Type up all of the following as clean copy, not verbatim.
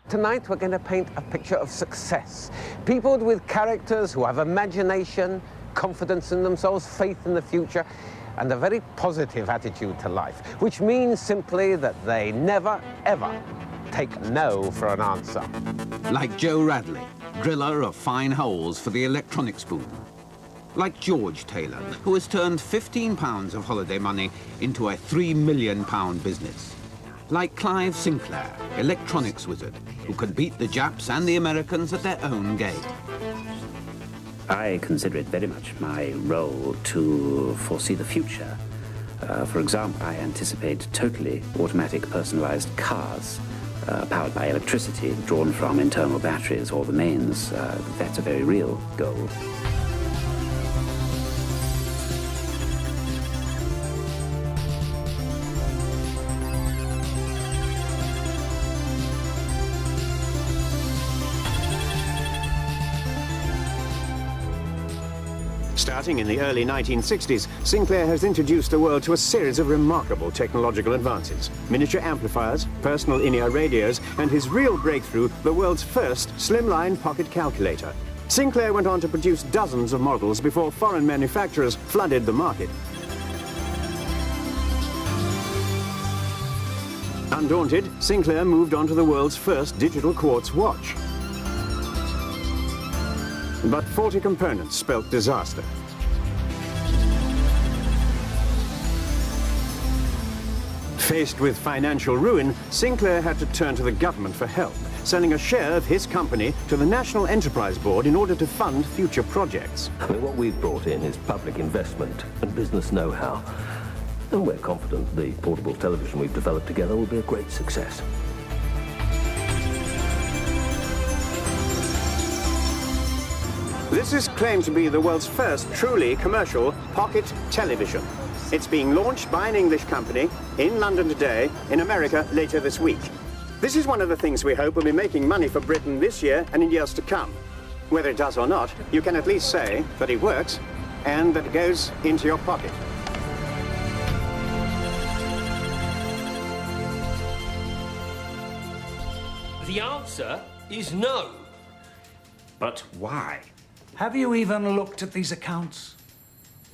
Tonight we're going to paint a picture of success. People with characters who have imagination, confidence in themselves, faith in the future, and a very positive attitude to life, which means simply that they never, ever take no for an answer. Like Joe Radley, driller of fine holes for the electronic spoon. Like George Taylor, who has turned £15 of holiday money into a £3 million business. Like Clive Sinclair, electronics wizard, who can beat the Japs and the Americans at their own game. I consider it very much my role to foresee the future. For example, I anticipate totally automatic personalized cars powered by electricity drawn from internal batteries or the mains. That's a very real goal. Starting in the early 1960s, Sinclair has introduced the world to a series of remarkable technological advances. Miniature amplifiers, personal in-ear radios, and his real breakthrough, the world's first slimline pocket calculator. Sinclair went on to produce dozens of models before foreign manufacturers flooded the market. Undaunted, Sinclair moved on to the world's first digital quartz watch. But faulty components spelt disaster. Faced with financial ruin, Sinclair had to turn to the government for help, selling a share of his company to the National Enterprise Board in order to fund future projects. I mean, what we've brought in is public investment and business know-how. And we're confident the portable television we've developed together will be a great success. This is claimed to be the world's first truly commercial pocket television. It's being launched by an English company in London today, in America later this week. This is one of the things we hope will be making money for Britain this year and in years to come. Whether it does or not, you can at least say that it works and that it goes into your pocket. The answer is no. But why? Have you even looked at these accounts?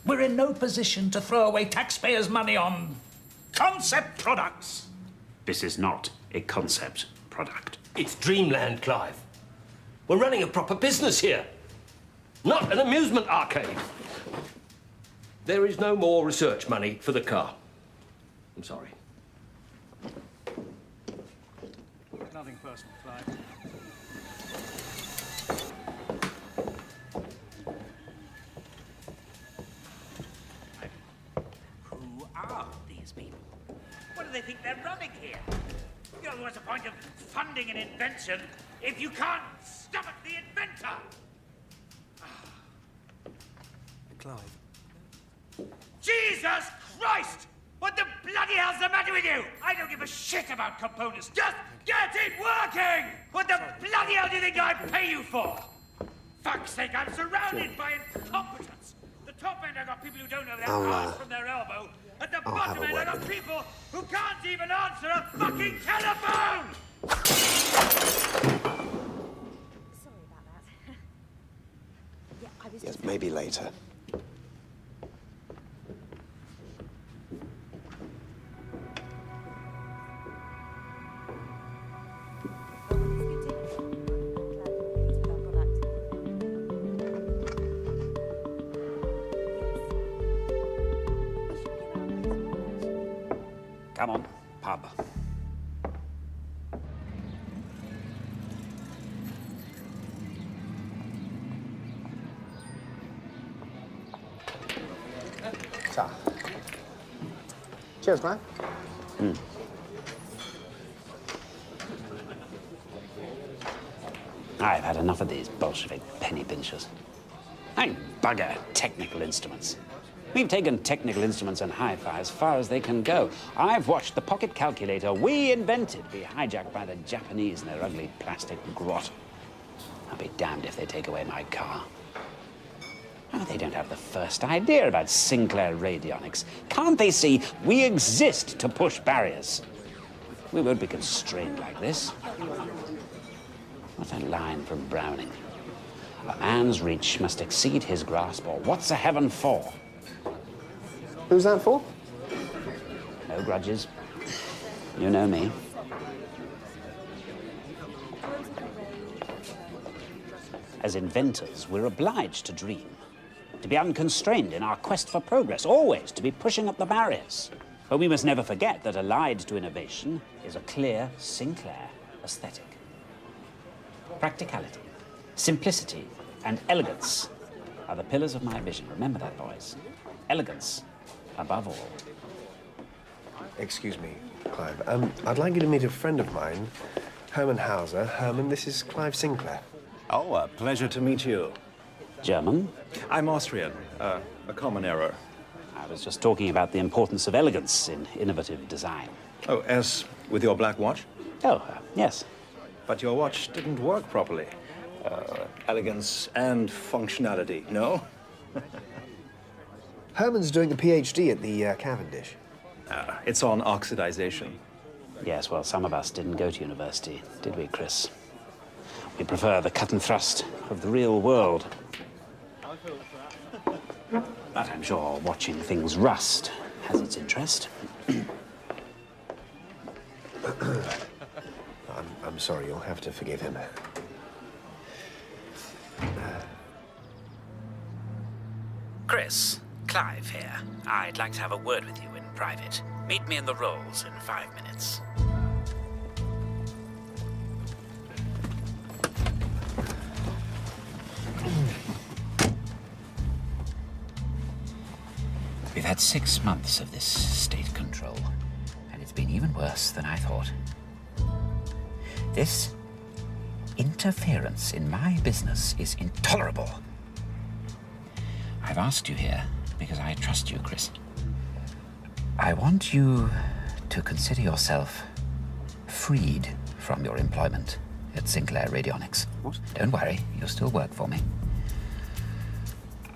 We're in no position to throw away taxpayers' money on concept products. This is not a concept product. It's dreamland, Clive. We're running a proper business here, not an amusement arcade. There is no more research money for the car. I'm sorry. Nothing personal, Clive. Who are these people? What do they think they're running here? You know, what's the point of funding an invention if you can't stomach the inventor? Clive. Jesus Christ! What the bloody hell's the matter with you? I don't give a shit about components. Just get it working! What the bloody hell do you think I pay you for? Fuck's sake, I'm surrounded by incompetence. The top end, I've got people who don't know their arse from their elbow. At the bottom end, I've got people who can't even answer a fucking telephone! Sorry about that. Yeah, I was Yes, just... maybe later. Come on, pub. Ta. Cheers, man. I've had enough of these Bolshevik penny pinchers. I bugger technical instruments. We've taken technical instruments and hi-fi as far as they can go. I've watched the pocket calculator we invented be hijacked by the Japanese in their ugly plastic grot. I'll be damned if they take away my car. Oh, they don't have the first idea about Sinclair radionics. Can't they see we exist to push barriers? We won't be constrained like this. What a line from Browning. A man's reach must exceed his grasp, or what's a heaven for? Who's that for? No grudges. You know me. As inventors, we're obliged to dream, to be unconstrained in our quest for progress, always to be pushing up the barriers. But we must never forget that allied to innovation is a clear Sinclair aesthetic. Practicality, simplicity, and elegance are the pillars of my vision. Remember that, boys. Elegance above all. Excuse me, Clive. I'd like you to meet a friend of mine, Herman Hauser. Herman, this is Clive Sinclair. Oh, a pleasure to meet you. German? I'm Austrian. A common error. I was just talking about the importance of elegance in innovative design. Oh, as with your black watch? Oh, yes. But your watch didn't work properly. Elegance and functionality, no? Herman's doing a PhD at the Cavendish. It's on oxidization. Yes, well, some of us didn't go to university, did we, Chris? We prefer the cut and thrust of the real world. But I'm sure watching things rust has its interest. I'm sorry, you'll have to forgive him. Chris, Clive here. I'd like to have a word with you in private. Meet me in the Rolls in 5 minutes. We've had 6 months of this state control, and it's been even worse than I thought. This interference in my business is intolerable. I've asked you here because I trust you, Chris. I want you to consider yourself freed from your employment at Sinclair Radionics. What? Don't worry, you'll still work for me.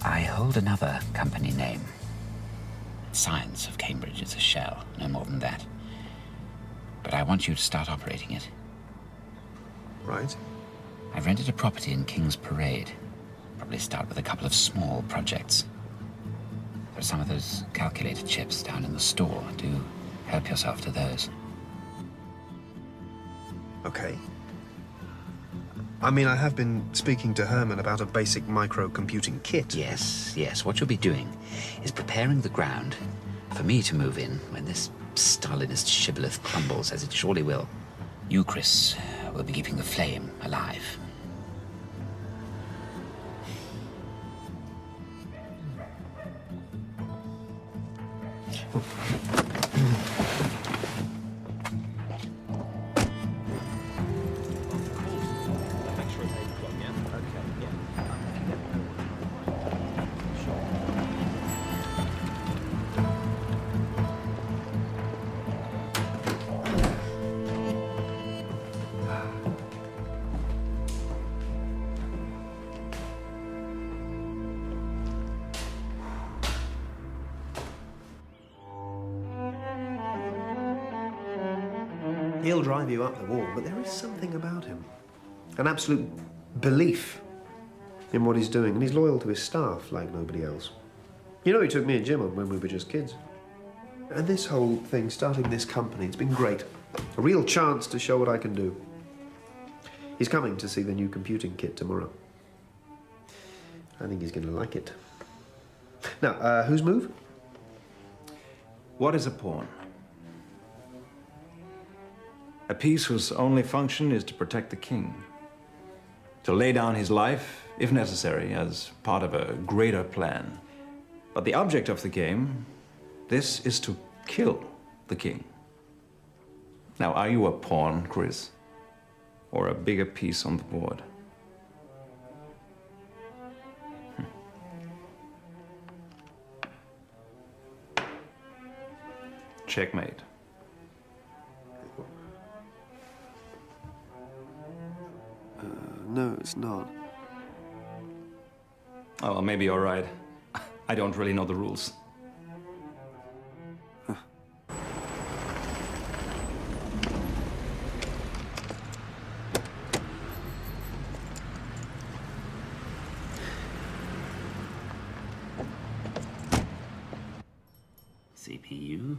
I hold another company name. Science of Cambridge is a shell, no more than that. But I want you to start operating it. Right. I've rented a property in King's Parade. Probably start with a couple of small projects. There are some of those calculator chips down in the store. Do help yourself to those. Okay. I mean, I have been speaking to Herman about a basic micro-computing kit. Yes. What you'll be doing is preparing the ground for me to move in when this Stalinist shibboleth crumbles, as it surely will. You, Chris, will be keeping the flame alive. He'll drive you up the wall, but there is something about him. An absolute belief in what he's doing, and he's loyal to his staff like nobody else. You know, he took me and Jim on when we were just kids. And this whole thing, starting this company, it's been great. A real chance to show what I can do. He's coming to see the new computing kit tomorrow. I think he's going to like it. Now, whose move? What is a pawn? A piece whose only function is to protect the king. To lay down his life, if necessary, as part of a greater plan. But the object of the game, this is to kill the king. Now, are you a pawn, Chris? Or a bigger piece on the board? Checkmate. No, it's not. Oh, well, maybe you're right. I don't really know the rules. CPU,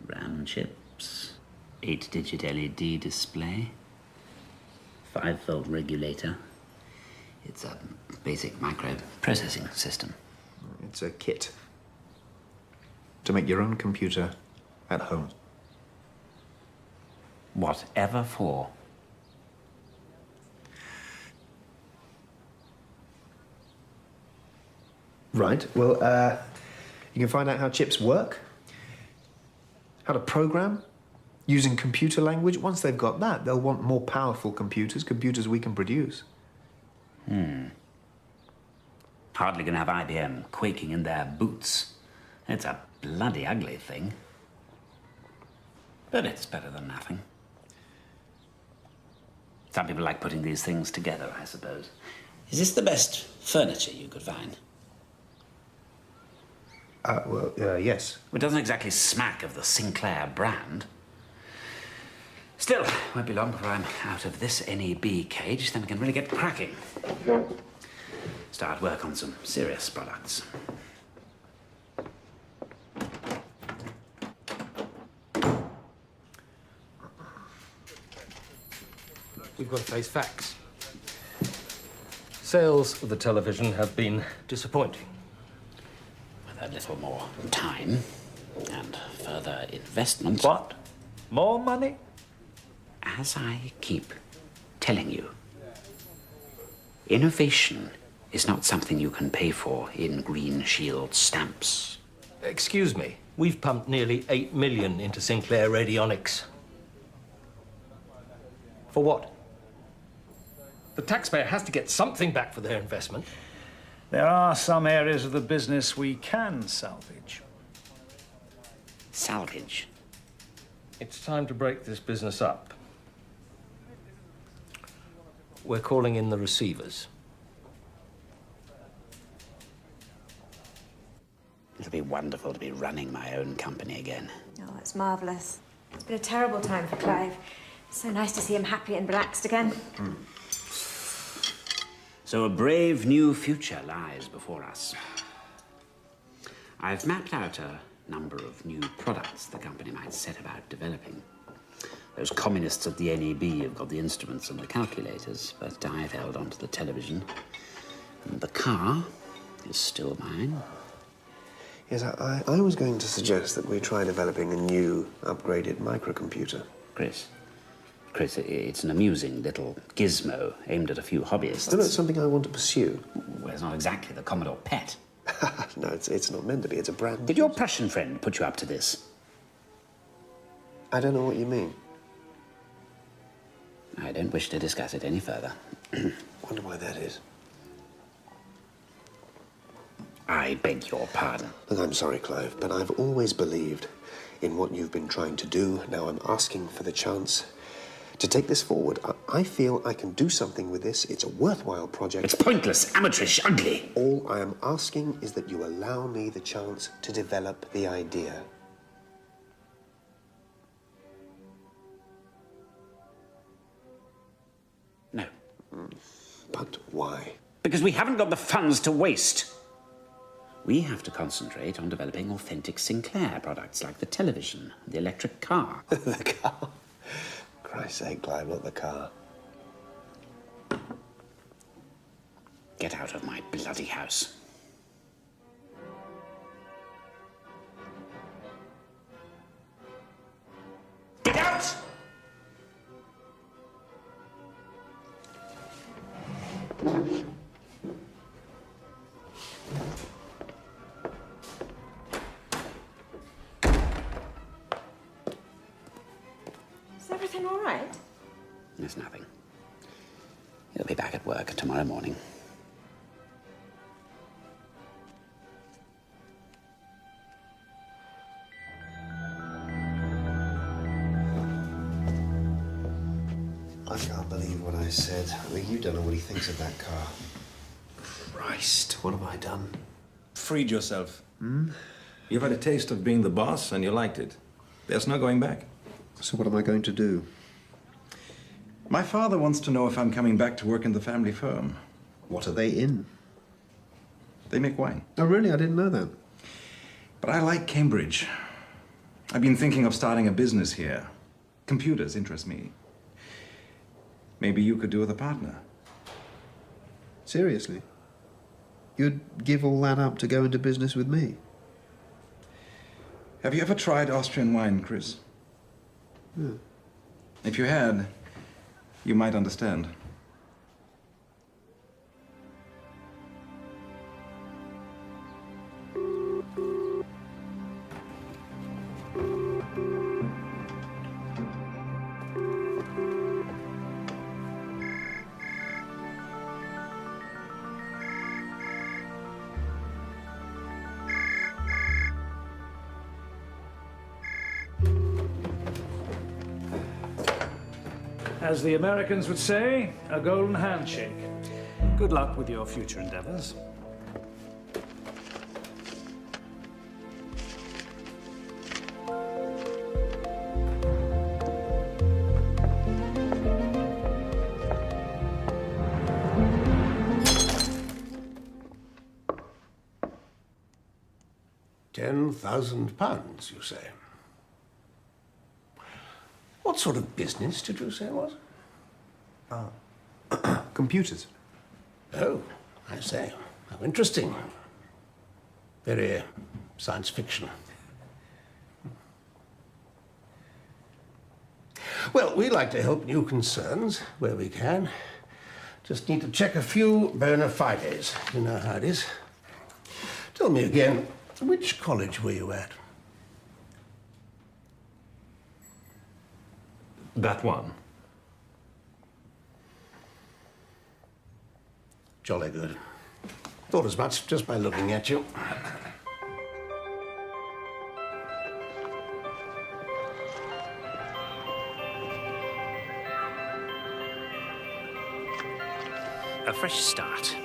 RAM chips, 8-digit LED display, 5-volt regulator. It's a basic microprocessing system. It's a kit to make your own computer at home. Whatever for. Right, well, you can find out how chips work, how to program, using computer language. Once they've got that, they'll want more powerful computers, computers we can produce. Hardly gonna have IBM quaking in their boots. It's a bloody ugly thing. But it's better than nothing. Some people like putting these things together, I suppose. Is this the best furniture you could find? Yes. It doesn't exactly smack of the Sinclair brand. Still, won't be long before I'm out of this NEB cage, then we can really get cracking. Start work on some serious products. We've got to face facts. Sales of the television have been disappointing. With a little more time and further investment. What? More money? As I keep telling you, innovation is not something you can pay for in Green Shield stamps. Excuse me, we've pumped nearly 8 million into Sinclair Radionics. For what? The taxpayer has to get something back for their investment. There are some areas of the business we can salvage. Salvage? It's time to break this business up. We're calling in the receivers. It'll be wonderful to be running my own company again. Oh, it's marvellous. It's been a terrible time for Clive. It's so nice to see him happy and relaxed again. So a brave new future lies before us. I've mapped out a number of new products the company might set about developing. Those communists at the NEB have got the instruments and the calculators, but I've held on to the television. And the car is still mine. Yes, I was going to suggest that we try developing a new, upgraded microcomputer. Chris, it's an amusing little gizmo aimed at a few hobbyists. Still, it's something I want to pursue. Well, it's not exactly the Commodore pet. No, it's not meant to be. It's a brand. Did your Prussian friend put you up to this? I don't know what you mean. I don't wish to discuss it any further. Wonder why that is. I beg your pardon. Look, I'm sorry, Clive, but I've always believed in what you've been trying to do. Now I'm asking for the chance to take this forward. I feel I can do something with this. It's a worthwhile project. It's pointless, amateurish, ugly. All I am asking is that you allow me the chance to develop the idea. No. But why? Because we haven't got the funds to waste. We have to concentrate on developing authentic Sinclair products like the television, the electric car. The car? Christ's sake, Clive, not the car. Get out of my bloody house. Get out! Is everything all right? There's nothing. He'll be back at work tomorrow morning. I can't believe what I said. I mean, you don't know what he thinks of that car. Christ, what have I done? Freed yourself. You've had a taste of being the boss and you liked it. There's no going back. So what am I going to do? My father wants to know if I'm coming back to work in the family firm. What are they in? They make wine. Oh, really? I didn't know that. But I like Cambridge. I've been thinking of starting a business here. Computers interest me. Maybe you could do with a partner. Seriously? You'd give all that up to go into business with me? Have you ever tried Austrian wine, Chris? Yeah. If you had, you might understand. As the Americans would say, a golden handshake. Good luck with your future endeavors. £10,000, you say? What sort of business did you say it was? Computers. Oh, I say. How interesting. Very science fiction. Well, we like to help new concerns where we can. Just need to check a few bona fides. You know how it is. Tell me again, which college were you at? That one. Jolly good. Thought as much just by looking at you. A fresh start.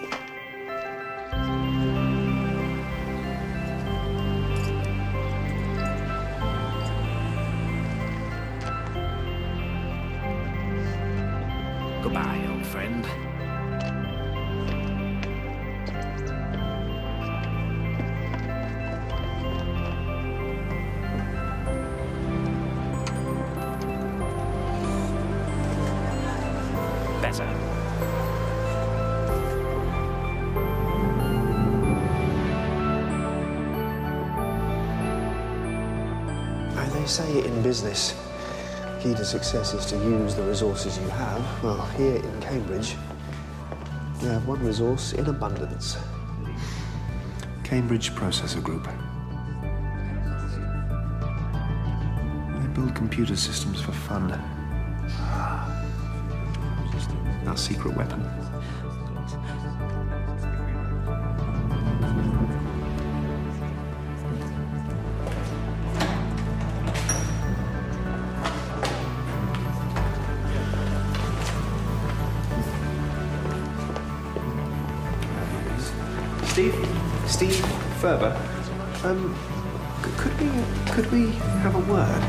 Goodbye, old friend. Better. They say in business, key to success is to use the resources you have. Well, here in Cambridge, we have one resource in abundance. Cambridge Processor Group. They build computer systems for fun. Our secret weapon. Steve Ferber, could we have a word?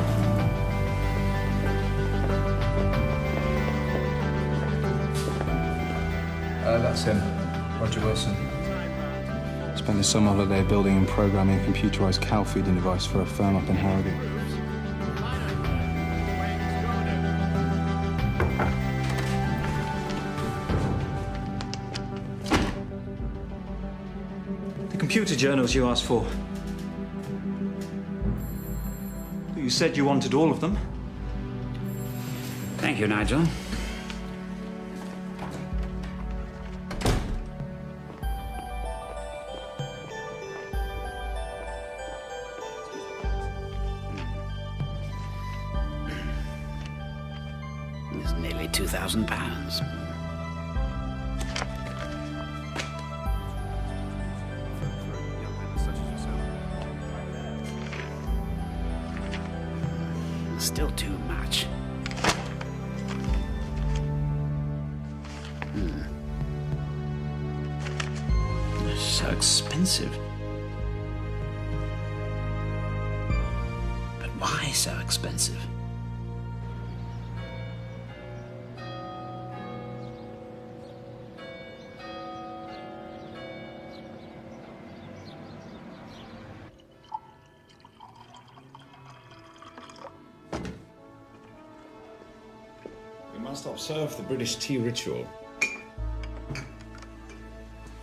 That's him, Roger Wilson. Spent his summer holiday building and programming a computerized cow feeding device for a firm up in Harrogate. Computer journals you asked for. You said you wanted all of them. Thank you, Nigel. It's nearly £2,000. Still too much. So expensive. But why so expensive? must observe the British tea ritual.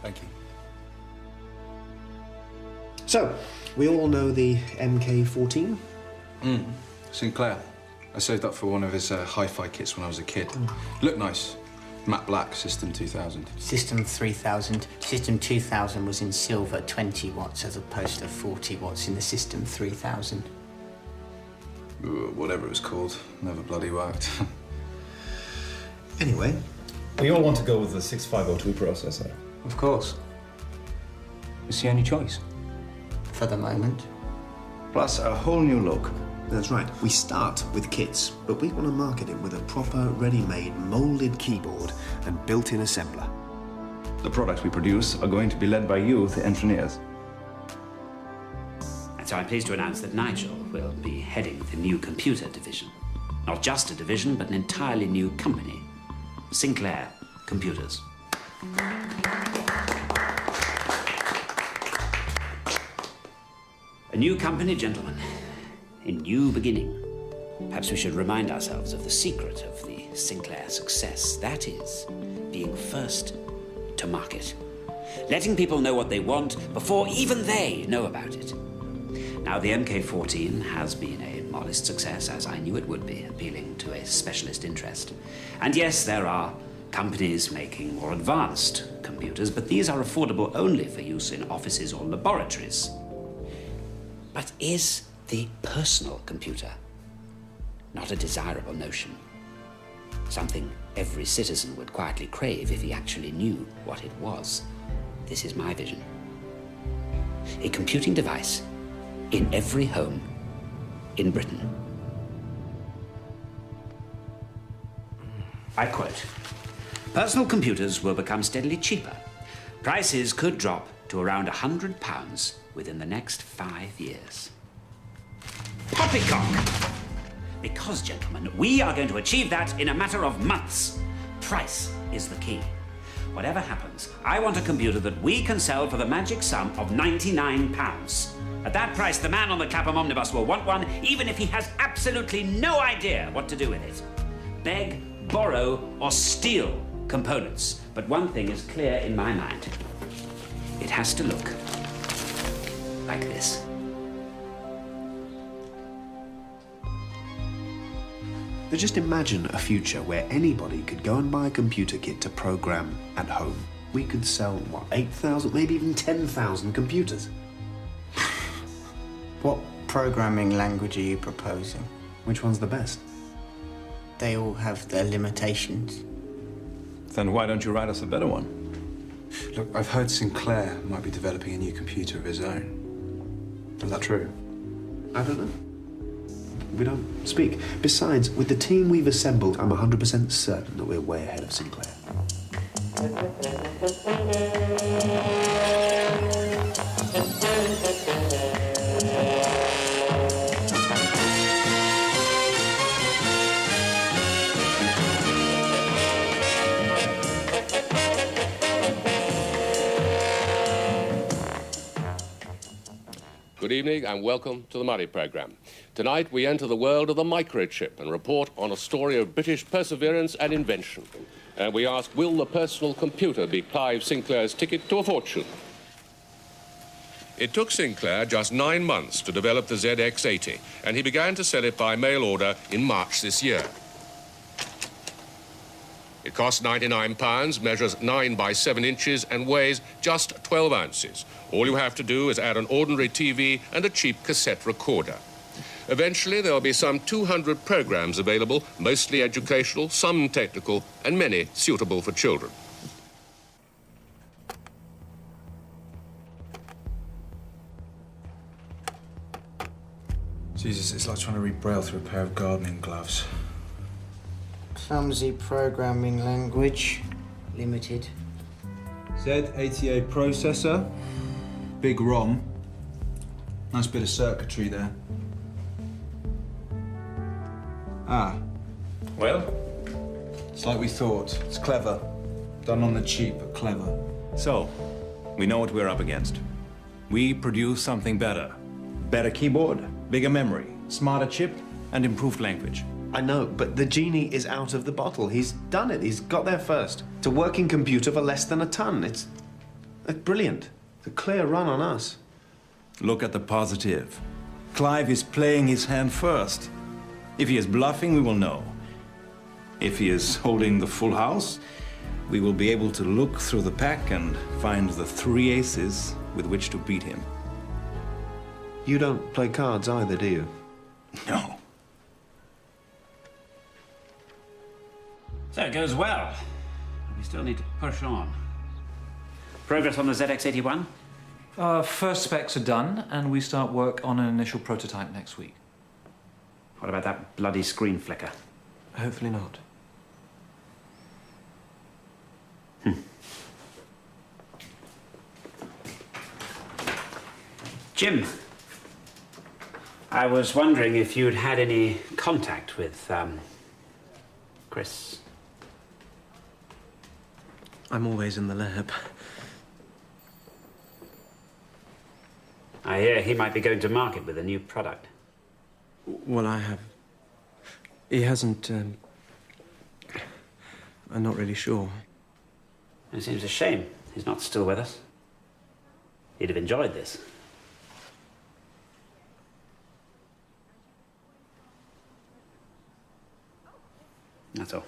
Thank you. So, we all know the MK14? Sinclair. I saved up for one of his hi-fi kits when I was a kid. Looked nice. Matte black, System 2000. System 3000. System 2000 was in silver, 20 watts, as opposed to 40 watts in the System 3000. Whatever it was called. Never bloody worked. Anyway. We all want to go with the 6502 processor. Of course. It's the only choice. For the moment. Plus a whole new look. That's right. We start with kits, but we want to market it with a proper, ready-made, molded keyboard and built-in assembler. The products we produce are going to be led by you, the engineers. And so I'm pleased to announce that Nigel will be heading the new computer division. Not just a division, but an entirely new company. Sinclair Computers. A new company, gentlemen. A new beginning. Perhaps we should remind ourselves of the secret of the Sinclair success. That is, being first to market. Letting people know what they want before even they know about it. Now, the MK14 has been a modest success, as I knew it would be, appealing to a specialist interest. And yes, there are companies making more advanced computers, but these are affordable only for use in offices or laboratories. But is the personal computer not a desirable notion? Something every citizen would quietly crave if he actually knew what it was. This is my vision. A computing device in every home in Britain. I quote, "Personal computers will become steadily cheaper. Prices could drop to around £100 within the next 5 years. Poppycock! Because, gentlemen, we are going to achieve that in a matter of months. Price is the key. Whatever happens, I want a computer that we can sell for the magic sum of £99. At that price, the man on the Clapham omnibus will want one, even if he has absolutely no idea what to do with it. Beg, borrow, or steal components. But one thing is clear in my mind. It has to look like this." But just imagine a future where anybody could go and buy a computer kit to program at home. We could sell, what, 8,000, maybe even 10,000 computers. What programming language are you proposing? Which one's the best? They all have their limitations. Then why don't you write us a better one? Look, I've heard Sinclair might be developing a new computer of his own. Is that true? I don't know. We don't speak. Besides, with the team we've assembled, I'm 100% certain that we're way ahead of Sinclair. Good evening and welcome to the Murray programme. Tonight we enter the world of the microchip and report on a story of British perseverance and invention. And we ask, will the personal computer be Clive Sinclair's ticket to a fortune? It took Sinclair just 9 months to develop the ZX80, and he began to sell it by mail order in March this year. It costs £99, measures 9 by 7 inches and weighs just 12 ounces. All you have to do is add an ordinary TV and a cheap cassette recorder. Eventually, there will be some 200 programs available, mostly educational, some technical, and many suitable for children. Jesus, it's like trying to read Braille through a pair of gardening gloves. Clumsy programming language. Limited. Z88 processor. Big ROM. Nice bit of circuitry there. Ah. Well? It's like we thought. It's clever. Done on the cheap, but clever. So, we know what we're up against. We produce something better. Better keyboard, bigger memory, smarter chip, and improved language. I know, but the genie is out of the bottle. He's done it. He's got there first. It's a working computer for less than a ton. It's brilliant. It's a clear run on us. Look at the positive. Clive is playing his hand first. If he is bluffing, we will know. If he is holding the full house, we will be able to look through the pack and find the 3 aces with which to beat him. You don't play cards either, do you? No. So it goes well. We still need to push on. Progress on the ZX81? First specs are done, and we start work on an initial prototype next week. What about that bloody screen flicker? Hopefully not. Jim, I was wondering if you'd had any contact with, Chris. I'm always in the lab. I hear he might be going to market with a new product. Well, I have. He hasn't. I'm not really sure. It seems a shame he's not still with us. He'd have enjoyed this. That's all.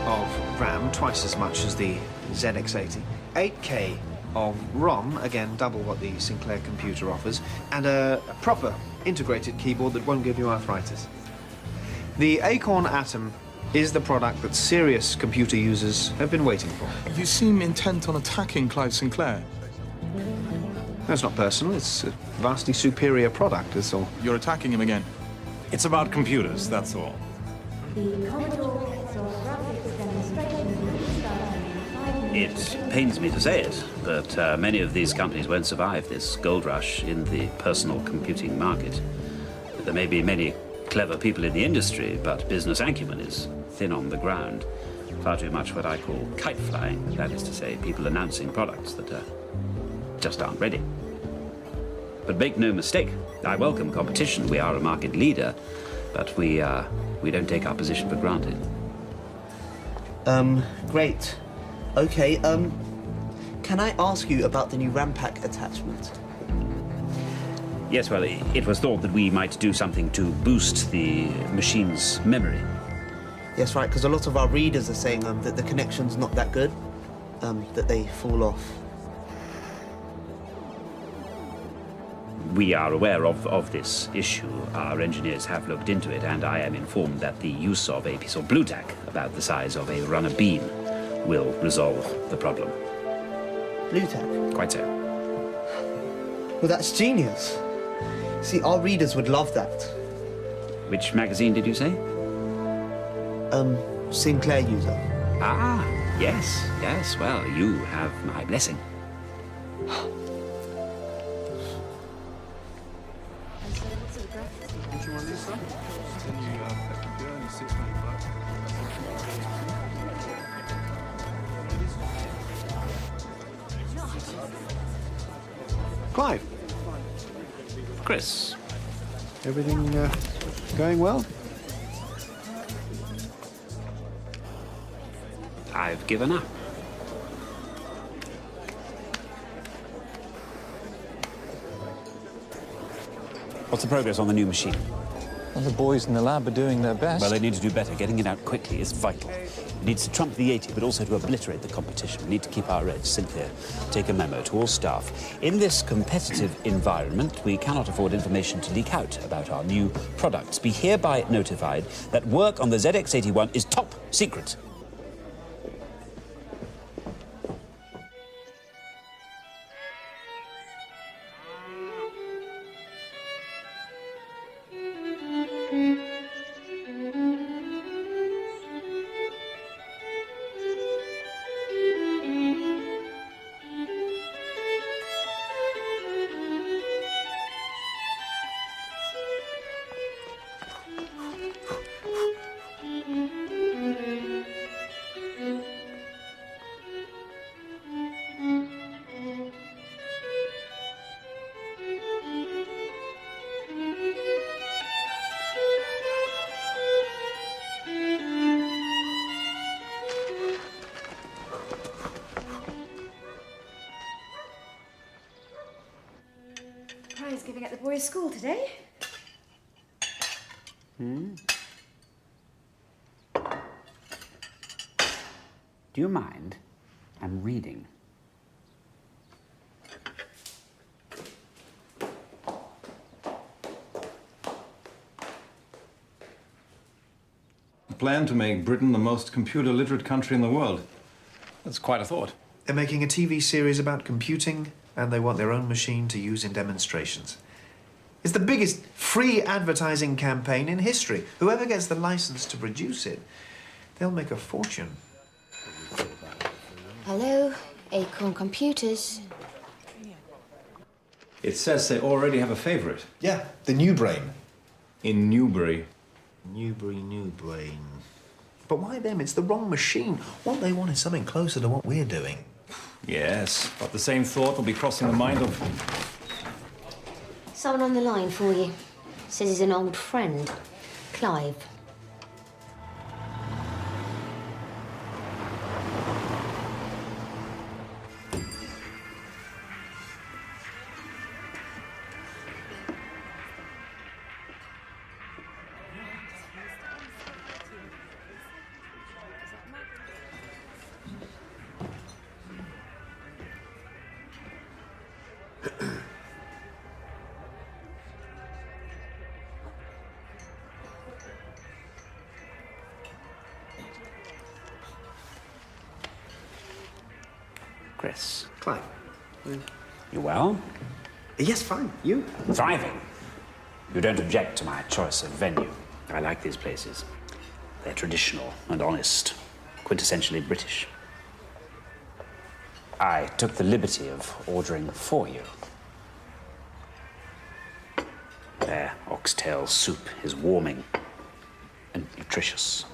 Of RAM, twice as much as the ZX80. 8K of ROM, again double what the Sinclair computer offers, and a proper integrated keyboard that won't give you arthritis. The Acorn Atom is the product that serious computer users have been waiting for. You seem intent on attacking Clive Sinclair. That's not personal, it's a vastly superior product, that's all. You're attacking him again. It's about computers, that's all. It pains me to say it, but many of these companies won't survive this gold rush in the personal computing market. There may be many clever people in the industry, but business acumen is thin on the ground. Far too much what I call kite flying, that is to say, people announcing products that just aren't ready. But make no mistake, I welcome competition. We are a market leader, but we don't take our position for granted. Great. Okay, can I ask you about the new RAM pack attachment? Yes, well, it was thought that we might do something to boost the machine's memory. Yes, right, because a lot of our readers are saying that the connection's not that good, that they fall off. We are aware of this issue. Our engineers have looked into it, and I am informed that the use of a piece of blue tack about the size of a runner bean will resolve the problem. Blue tack? Quite so. Well, that's genius. See, our readers would love that. Which magazine did you say? Sinclair User. Ah, yes, yes. Well, you have my blessing. Clive. Chris. Everything going well? I've given up. What's the progress on the new machine? Well, the boys in the lab are doing their best. Well, they need to do better. Getting it out quickly is vital. It needs to trump the 80, but also to obliterate the competition. We need to keep our edge. Sinclair, take a memo to all staff. In this competitive environment, we cannot afford information to leak out about our new products. Be hereby notified that work on the ZX81 is top secret. Thanksgiving at the boys' school today. Hmm? Do you mind? I'm reading. A plan to make Britain the most computer-literate country in the world. That's quite a thought. They're making a TV series about computing, and they want their own machine to use in demonstrations. It's the biggest free advertising campaign in history. Whoever gets the license to produce it, they'll make a fortune. Hello, Acorn Computers. It says they already have a favorite. Yeah, the New Brain. In Newbury. New Brain. But why them? It's the wrong machine. What they want is something closer to what we're doing. Yes, but the same thought will be crossing the mind of... Someone on the line for you. Says he's an old friend. Clive. Chris. Clive. You well? Yes, fine. You? Thriving. You don't object to my choice of venue. I like these places. They're traditional and honest, quintessentially British. I took the liberty of ordering for you. Their oxtail soup is warming and nutritious.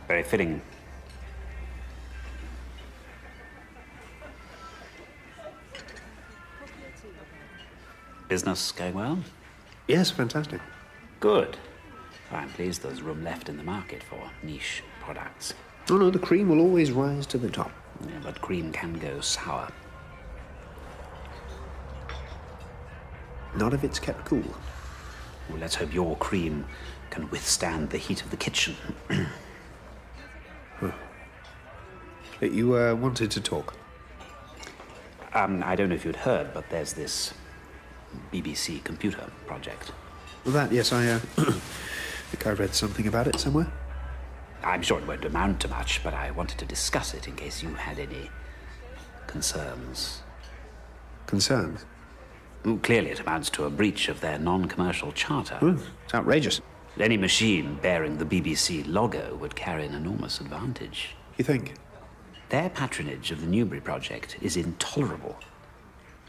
Very fitting. Business going well? Yes, fantastic. Good. I'm pleased there's room left in the market for niche products. Oh, no, the cream will always rise to the top. Yeah, but cream can go sour. Not if it's kept cool. Well, let's hope your cream can withstand the heat of the kitchen. You wanted to talk? I don't know if you'd heard, but there's this BBC computer project. Well, that, yes, I think I read something about it somewhere. I'm sure it won't amount to much, but I wanted to discuss it in case you had any concerns. Concerns? Well, clearly it amounts to a breach of their non-commercial charter. It's outrageous. Any machine bearing the BBC logo would carry an enormous advantage. You think? Their patronage of the Newbury project is intolerable.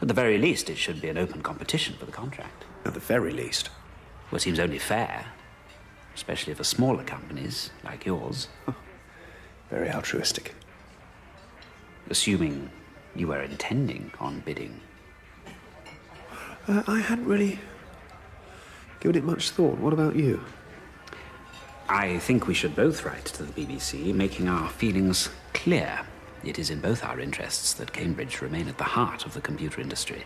At the very least, it should be an open competition for the contract. At the very least. Well, it seems only fair, especially for smaller companies like yours. Very altruistic. Assuming you were intending on bidding. I hadn't really given it much thought. What about you? I think we should both write to the BBC, making our feelings clear. It is in both our interests that Cambridge remain at the heart of the computer industry.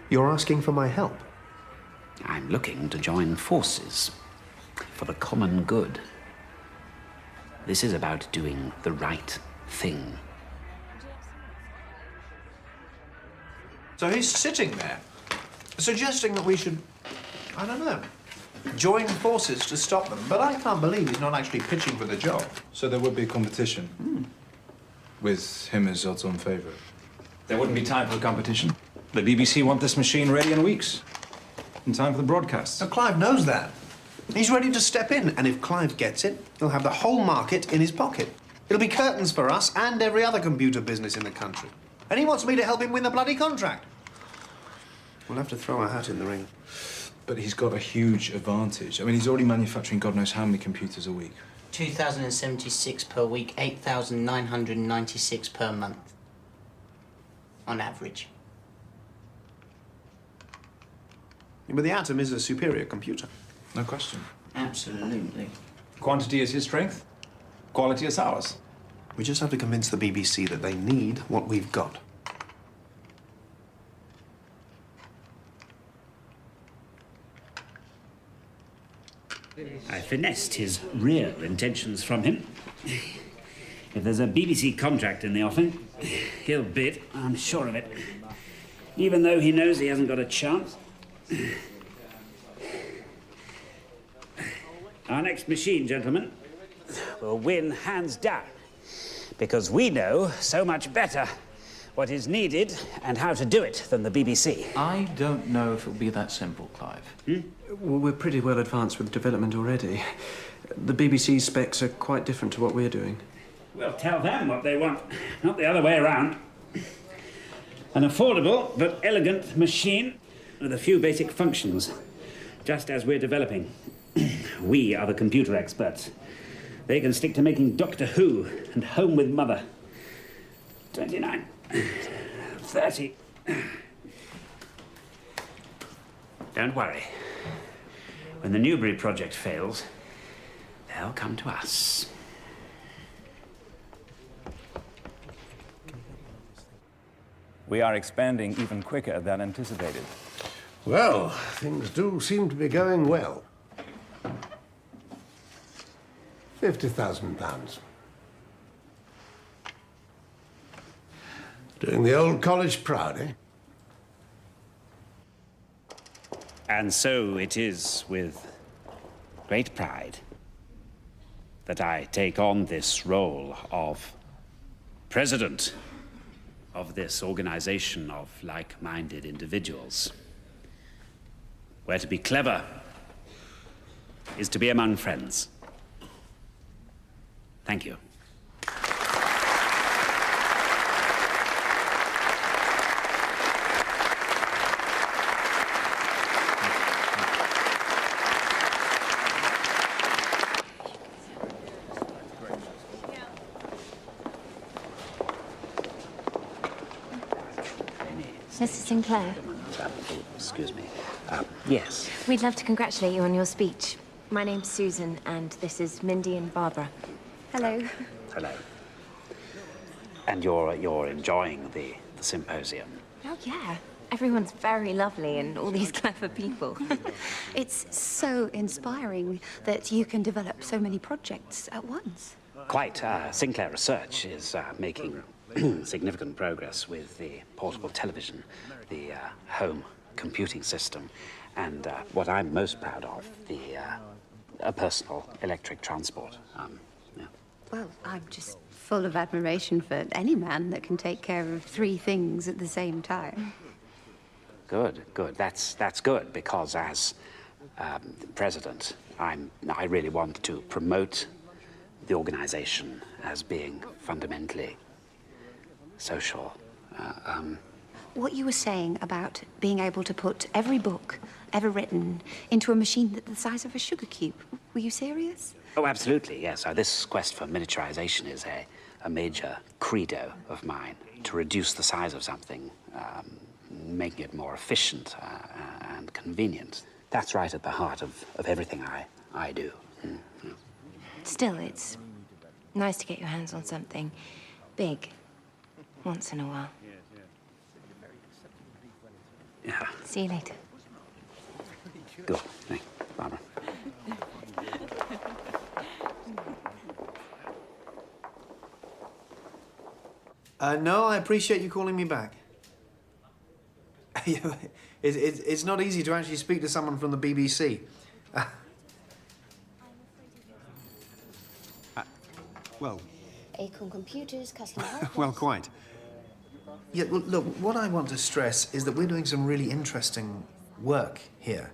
You're asking for my help? I'm looking to join forces for the common good. This is about doing the right thing. So he's sitting there, suggesting that we should, I don't know, join forces to stop them. But I can't believe he's not actually pitching for the job. So there would be competition, with him as odds-on favourite. There wouldn't be time for competition. The BBC want this machine ready in weeks. In time for the broadcast. Now, Clive knows that. He's ready to step in, and if Clive gets it, he'll have the whole market in his pocket. It'll be curtains for us and every other computer business in the country. And he wants me to help him win the bloody contract. We'll have to throw our hat in the ring. But he's got a huge advantage. I mean, he's already manufacturing God knows how many computers a week. 2,076 per week, 8,996 per month. On average. But the Atom is a superior computer. No question. Absolutely. Quantity is his strength. Quality is ours. We just have to convince the BBC that they need what we've got. I finessed his real intentions from him. If there's a BBC contract in the offing, he'll bid, I'm sure of it. Even though he knows he hasn't got a chance. Our next machine, gentlemen, will win hands down. Because we know so much better what is needed and how to do it than the BBC. I don't know if it'll be that simple, Clive. Well, we're pretty well advanced with development already. The BBC specs are quite different to what we're doing. Well, tell them what they want, not the other way around. An affordable but elegant machine with a few basic functions, just as we're developing. We are the computer experts. They can stick to making Doctor Who and Home with Mother. 29, 30. Don't worry. When the Newbury project fails, they'll come to us. We are expanding even quicker than anticipated. Well, things do seem to be going well. £50,000. Doing the old college proud, eh? And so it is with great pride that I take on this role of president of this organization of like-minded individuals, where to be clever is to be among friends. Thank you. Mr. Sinclair, Excuse me. Yes. we'd love to congratulate you on your speech. My name's Susan, and this is Mindy and Barbara. Hello. Hello. And you're enjoying the symposium. Oh, yeah. Everyone's very lovely and all these clever people. It's so inspiring that you can develop so many projects at once. Quite. Sinclair Research is making significant progress with the portable television, the home computing system, and what I'm most proud of, the personal electric transport. Yeah. Well, I'm just full of admiration for any man that can take care of three things at the same time. Good, good. That's good, because as president, I really want to promote the organization as being fundamentally social. What you were saying about being able to put every book ever written into a machine that's the size of a sugar cube, were you serious? Oh, absolutely, yes. This quest for miniaturization is a major credo of mine, to reduce the size of something, making it more efficient and convenient. That's right at the heart of everything I do. Mm-hmm. Still, it's nice to get your hands on something big once in a while. Yeah. See you later. Good. Thank you, Barbara. No, I appreciate you calling me back. It's not easy to actually speak to someone from the BBC. Well... Acorn Computers, customer help. Well, quite. Yeah, well, look, what I want to stress is that we're doing some really interesting work here.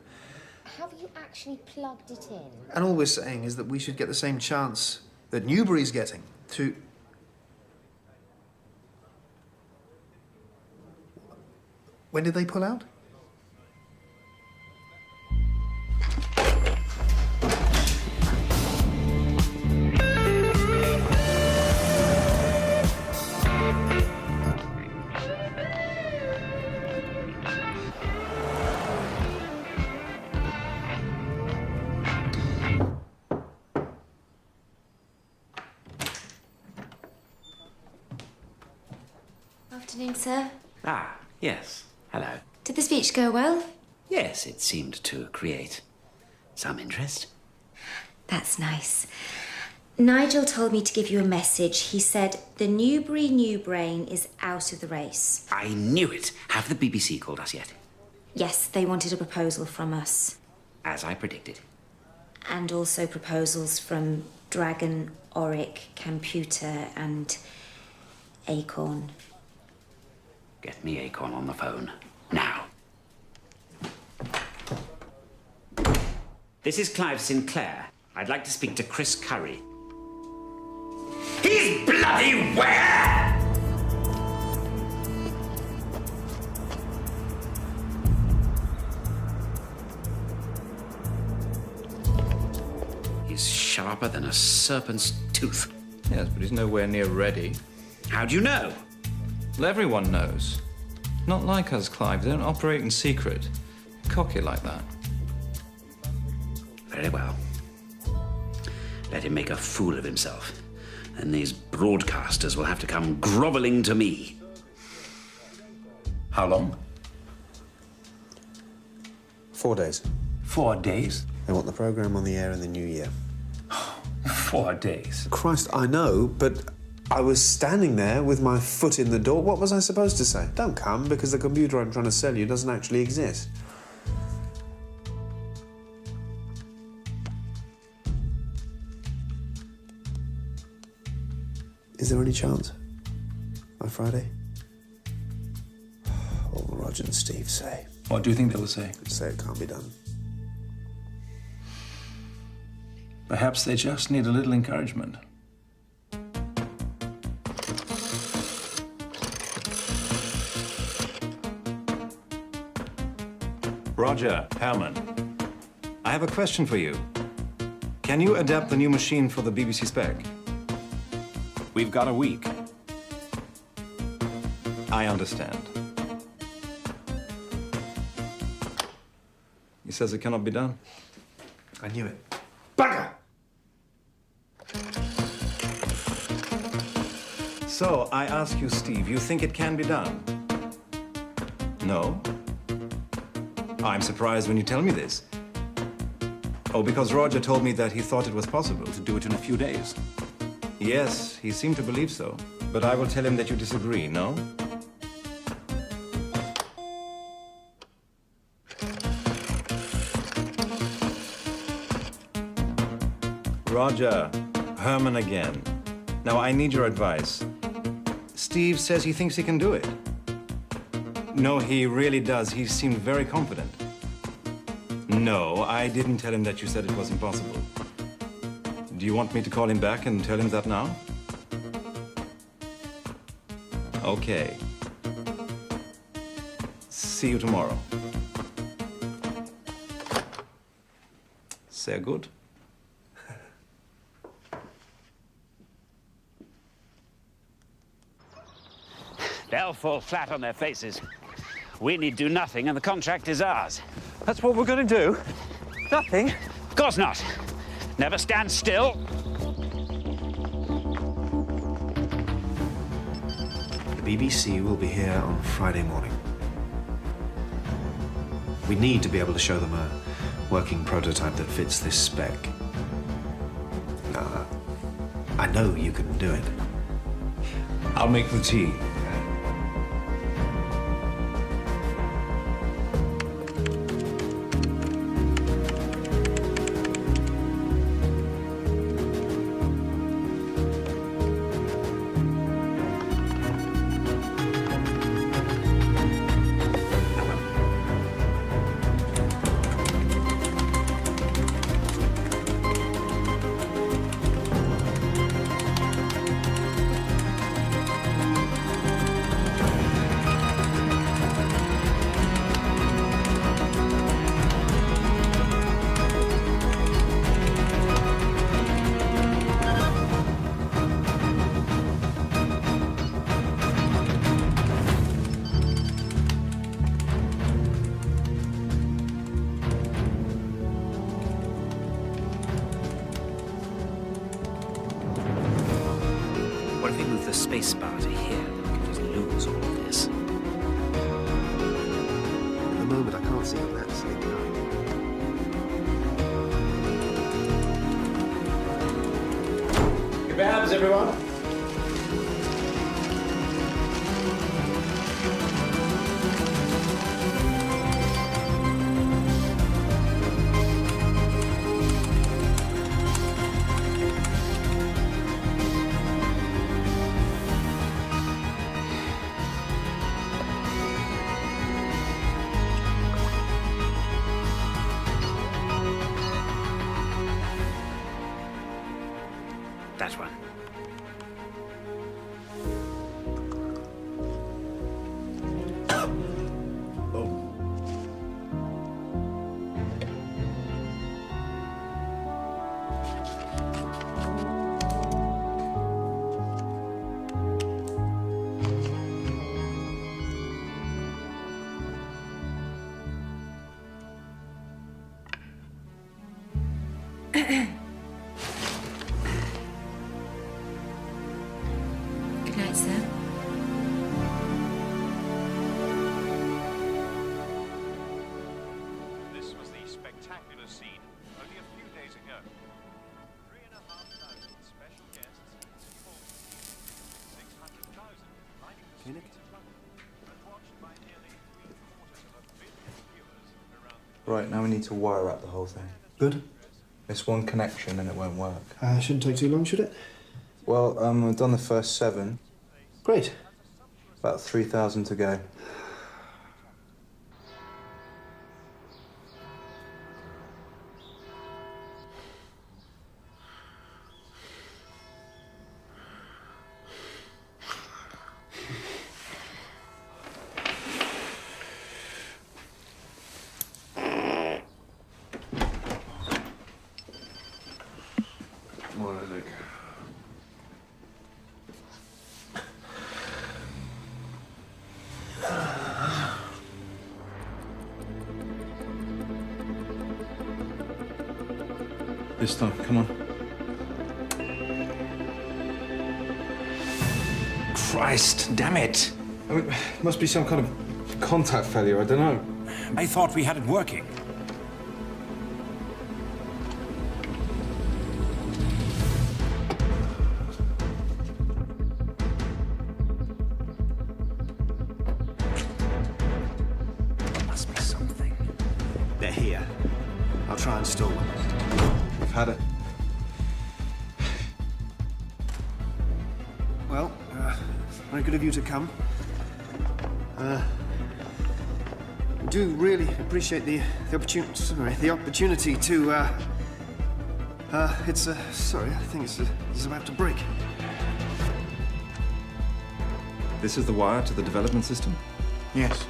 Have you actually plugged it in? And all we're saying is that we should get the same chance that Newbury's getting to... When did they pull out? Afternoon, sir. Ah, yes. Hello. Did the speech go well? Yes, it seemed to create some interest. That's nice. Nigel told me to give you a message. He said the Newbury New Brain is out of the race. I knew it. Have the BBC called us yet? Yes, they wanted a proposal from us. As I predicted. And also proposals from Dragon, Auric, Computer and Acorn. Get me Acorn on the phone. Now. This is Clive Sinclair. I'd like to speak to Chris Curry. He's bloody where? He's sharper than a serpent's tooth. Yes, but he's nowhere near ready. How do you know? Well, everyone knows. Not like us, Clive. They don't operate in secret. Cocky like that. Very well. Let him make a fool of himself. And these broadcasters will have to come groveling to me. How long? 4 days. 4 days? They want the programme on the air in the new year. 4 days? Christ, I know, but I was standing there with my foot in the door. What was I supposed to say? Don't come, because the computer I'm trying to sell you doesn't actually exist. Is there any chance? By Friday? What will Roger and Steve say? What do you think they will say? They'll say it can't be done. Perhaps they just need a little encouragement. Roger, Herman. I have a question for you. Can you adapt the new machine for the BBC spec? We've got a week. I understand. He says it cannot be done. I knew it. Bugger! So, I ask you, Steve, you think it can be done? No? I'm surprised when you tell me this. Oh, because Roger told me that he thought it was possible to do it in a few days. Yes, he seemed to believe so. But I will tell him that you disagree, no? Roger, Herman again. Now, I need your advice. Steve says he thinks he can do it. No, he really does. He seemed very confident. No, I didn't tell him that you said it was impossible. Do you want me to call him back and tell him that now? Okay. See you tomorrow. Sehr gut. They'll fall flat on their faces. We need do nothing, and the contract is ours. That's what we're going to do? Nothing? Of course not. Never stand still. The BBC will be here on Friday morning. We need to be able to show them a working prototype that fits this spec. Now, I know you can do it. I'll make the tea. What if we move the space bar to here? Then we can just lose all of this. fancy on that silly car. Give your hands, everyone. That one. Good night, sir. This was the spectacular scene only a few days ago. 3,500 special guests, 600,000 lining the streets of London, and watched by nearly 3/4 billion viewers around the Right, now we need to wire up the whole thing. Good. It's one connection and it won't work. Shouldn't take too long, should it? Well, we've done the first 7. Great. About 3,000 to go. This time, come on. Christ, damn it! I mean, it must be some kind of contact failure, I don't know. I thought we had it working. There must be something. They're here. I'll try and stall them. We've had it. Well, very good of you to come. I do really appreciate the opportunity to, sorry, I think it's about to break. This is the wire to the development system? Yes.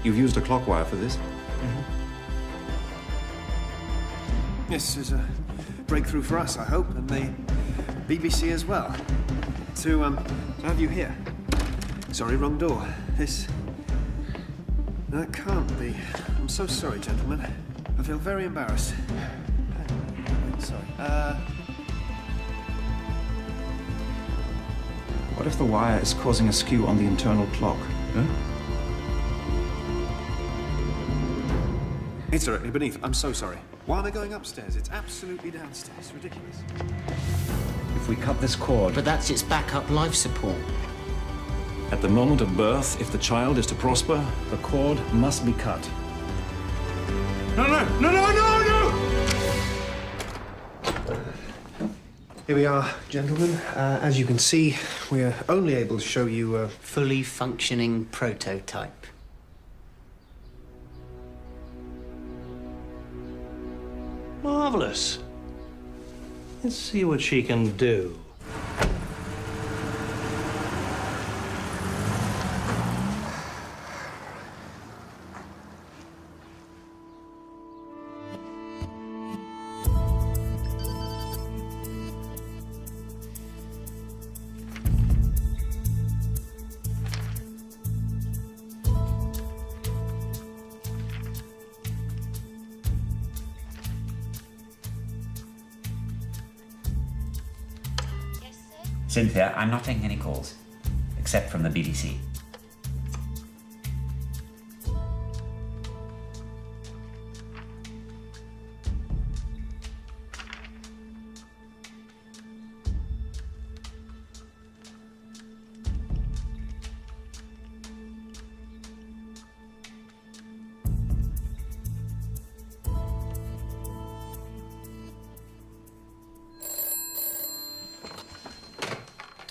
You've used a clock wire for this? This is a breakthrough for us, I hope, and the BBC as well. To have you here. Sorry, wrong door. That can't be. I'm so sorry, gentlemen. I feel very embarrassed. Sorry. What if the wire is causing a skew on the internal clock? Huh? It's directly beneath. I'm so sorry. Why am I going upstairs? It's absolutely downstairs. Ridiculous. If we cut this cord... But that's its backup life support. At the moment of birth, if the child is to prosper, the cord must be cut. No, no, no, no, no, no! Here we are, gentlemen. As you can see, we're only able to show you a fully functioning prototype. Marvellous. Let's see what she can do. Cynthia, I'm not taking any calls, except from the BBC.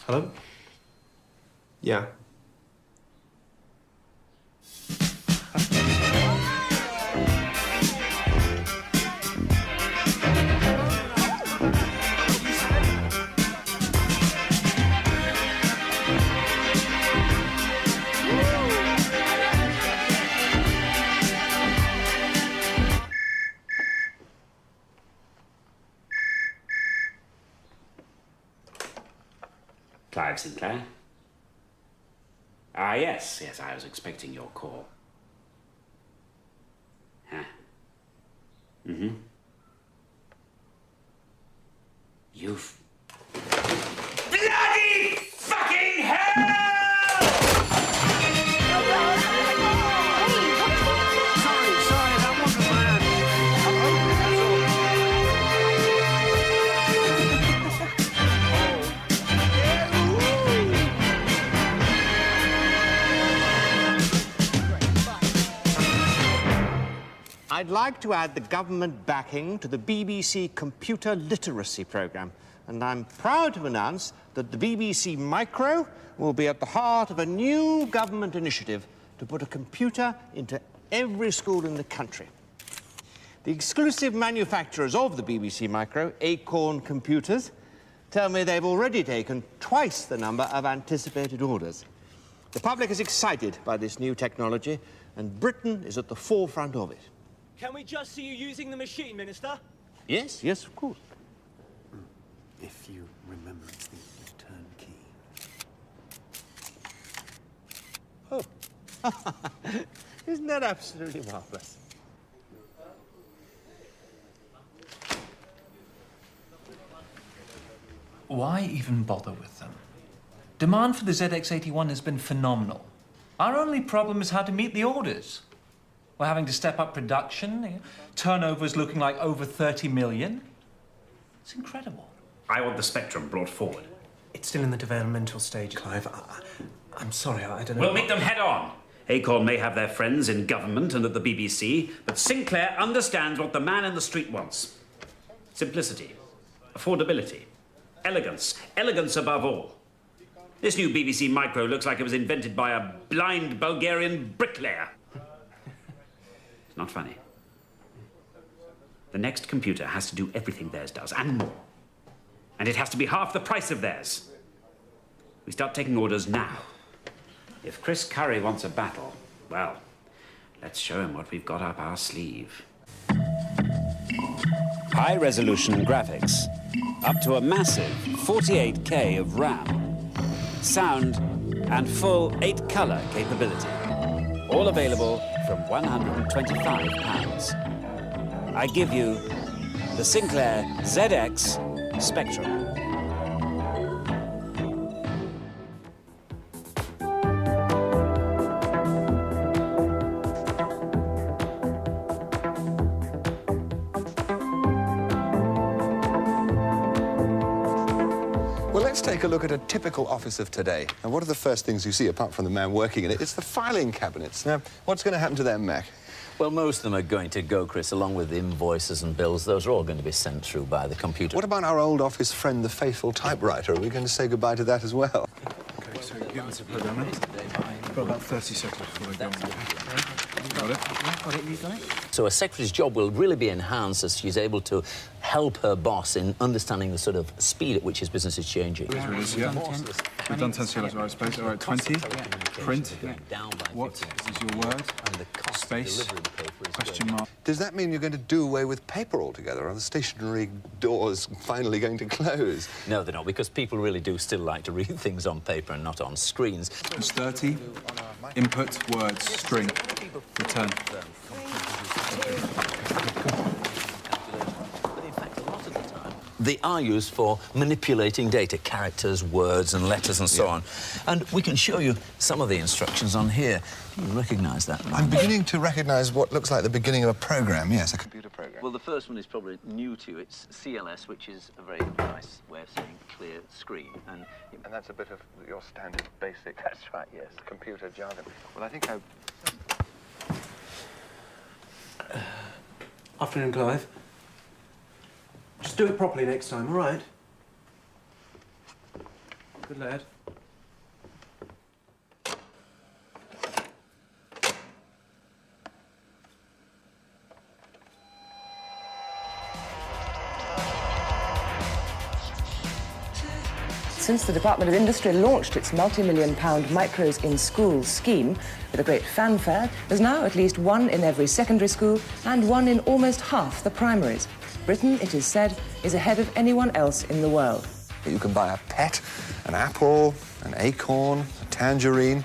Hello? Yeah. Clive Sinclair? Ah, yes, I was expecting your call. Huh? Mm-hmm. You've... Bloody fucking hell! Sorry, that wasn't planned. I'd like to add the government backing to the BBC Computer Literacy Programme, and I'm proud to announce that the BBC Micro will be at the heart of a new government initiative to put a computer into every school in the country. The exclusive manufacturers of the BBC Micro, Acorn Computers, tell me they've already taken twice the number of anticipated orders. The public is excited by this new technology, and Britain is at the forefront of it. Can we just see you using the machine, Minister? Yes, yes, of course. If you remember the return key. Oh. Isn't that absolutely marvellous? Why even bother with them? Demand for the ZX81 has been phenomenal. Our only problem is how to meet the orders. We're having to step up production. Turnover's looking like over 30 million. It's incredible. I want the Spectrum brought forward. It's still in the developmental stage, Clive. I'm sorry, I don't know. We'll meet them head on. Acorn may have their friends in government and at the BBC, but Sinclair understands what the man in the street wants. Simplicity, affordability, elegance, elegance above all. This new BBC Micro looks like it was invented by a blind Bulgarian bricklayer. It's not funny. The next computer has to do everything theirs does, and more. And it has to be half the price of theirs. We start taking orders now. If Chris Curry wants a battle, well, let's show him what we've got up our sleeve. High-resolution graphics, up to a massive 48K of RAM, sound, and full 8-color capability. All available from £125. I give you the Sinclair ZX Spectrum. Well, let's take a look at a typical office of today. And what are the first things you see, apart from the man working in it? It's the filing cabinets. Now, what's going to happen to them, Mac? Well, most of them are going to go, Chris, along with invoices and bills. Those are all going to be sent through by the computer. What about our old office friend, the faithful typewriter? Are we going to say goodbye to that as well? Okay, so give us a program. You've got about 30 seconds before we go on. Got it? Got it, you got it? So a secretary's job will really be enhanced as she's able to help her boss in understanding the sort of speed at which his business is changing. Yeah. We've done 10 CLS, right, space. All right, 20. Print. What is your word? Space. Question mark. Does that mean you're going to do away with paper altogether? Are the stationery doors finally going to close? No, they're not, because people really do still like to read things on paper and not on screens. It's 30. Input, words, string. Return. They are used for manipulating data, characters, words and letters and so on. And we can show you some of the instructions on here. Do you recognise that? I'm beginning to recognise what looks like the beginning of a program, yes, a computer program. Well, the first one is probably new to you. It's CLS, which is a very nice way of saying clear screen. And that's a bit of your standard basic... That's right, yes. Computer jargon. Well, I think I... Afternoon, Clive. Just do it properly next time, all right? Good lad. Since the Department of Industry launched its multi-million-pound Micros in Schools scheme with a great fanfare, there's now at least one in every secondary school and one in almost half the primaries. Britain, it is said, is ahead of anyone else in the world. You can buy a pet, an apple, an acorn, a tangerine,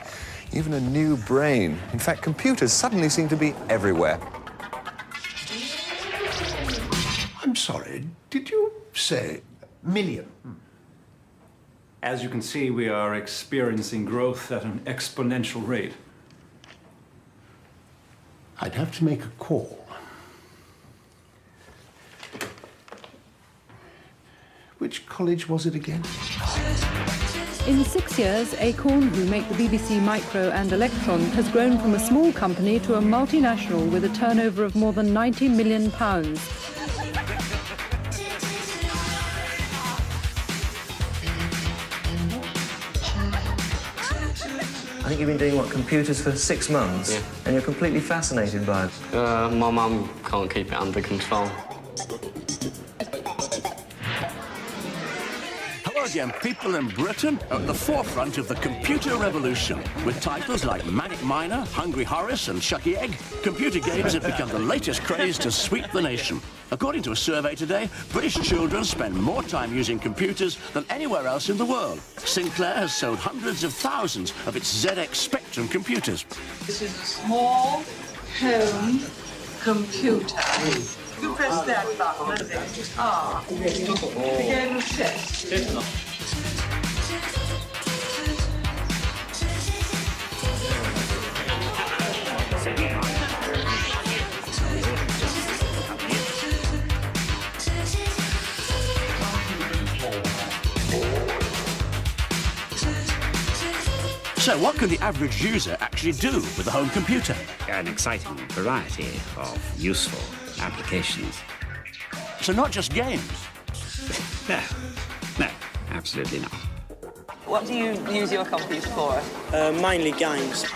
even a new brain. In fact, computers suddenly seem to be everywhere. I'm sorry, did you say million? As you can see, we are experiencing growth at an exponential rate. I'd have to make a call. Which college was it again? In 6 years, Acorn, who make the BBC Micro and Electron, has grown from a small company to a multinational with a turnover of more than £90 million. I think you've been doing, what, computers for 6 months? Yeah. And you're completely fascinated by it. My mum can't keep it under control. Hello again, people in Britain are at the forefront of the computer revolution. With titles like Manic Miner, Hungry Horace and Chucky Egg, computer games have become the latest craze to sweep the nation. According to a survey today, British children spend more time using computers than anywhere else in the world. Sinclair has sold hundreds of thousands of its ZX Spectrum computers. This is a small home computer. You press that button and then the game of chess. So what can the average user actually do with a home computer? An exciting variety of useful applications. So not just games? No, absolutely not. What do you use your computers for? Mainly games.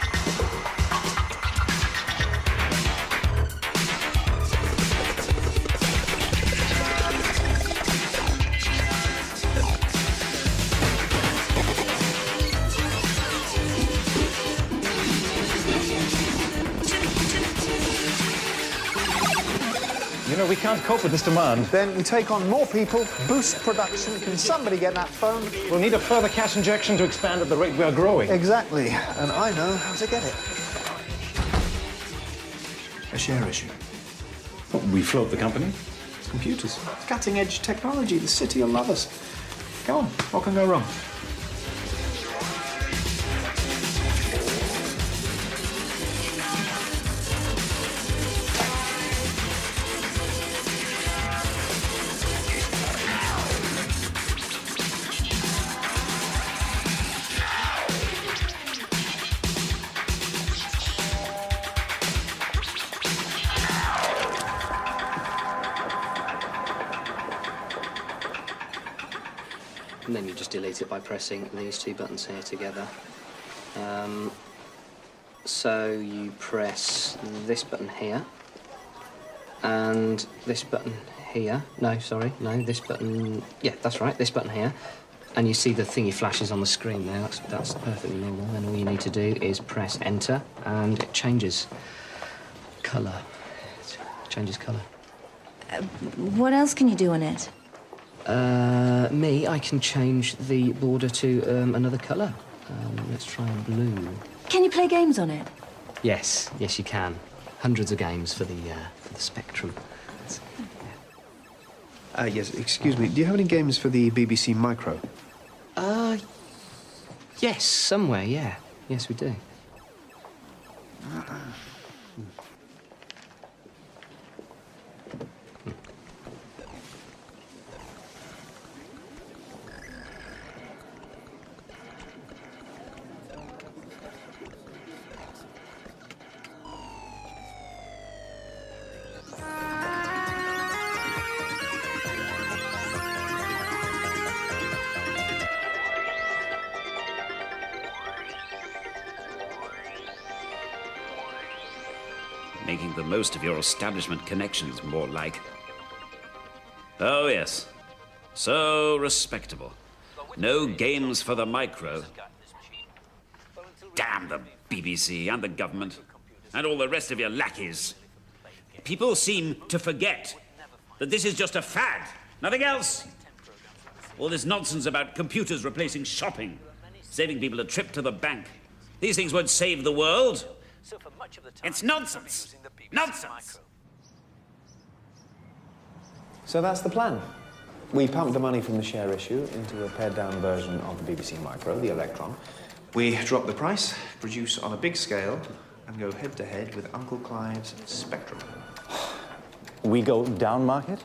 You know, we can't cope with this demand. Then we take on more people, boost production. Can somebody get that phone? We'll need a further cash injection to expand at the rate we are growing. Exactly. And I know how to get it. A share issue. We float the company. Computers. Cutting-edge technology. The city will love us. Go on. What can go wrong? And then you just delete it by pressing these two buttons here together. So you press this button here, and this button here. No, sorry, no, this button. Yeah, that's right, this button here. And you see the thingy flashes on the screen there. That's perfectly normal. And all you need to do is press Enter, and it changes colour. It changes colour. What else can you do on it? I can change the border to another colour. Let's try blue. Can you play games on it? Yes, yes you can. Hundreds of games for the Spectrum. Yes, excuse me. Do you have any games for the BBC Micro? Yes, somewhere, yeah. Yes, we do. Making the most of your establishment connections, more like. Oh, yes. So respectable. No games for the micro. Damn the BBC and the government and all the rest of your lackeys. People seem to forget that this is just a fad, nothing else. All this nonsense about computers replacing shopping, saving people a trip to the bank. These things won't save the world. It's nonsense. Nonsense. So that's the plan. We pumped the money from the share issue into a pared-down version of the BBC Micro, the Electron. We drop the price, produce on a big scale, and go head-to-head with Uncle Clive's Spectrum. We go down market?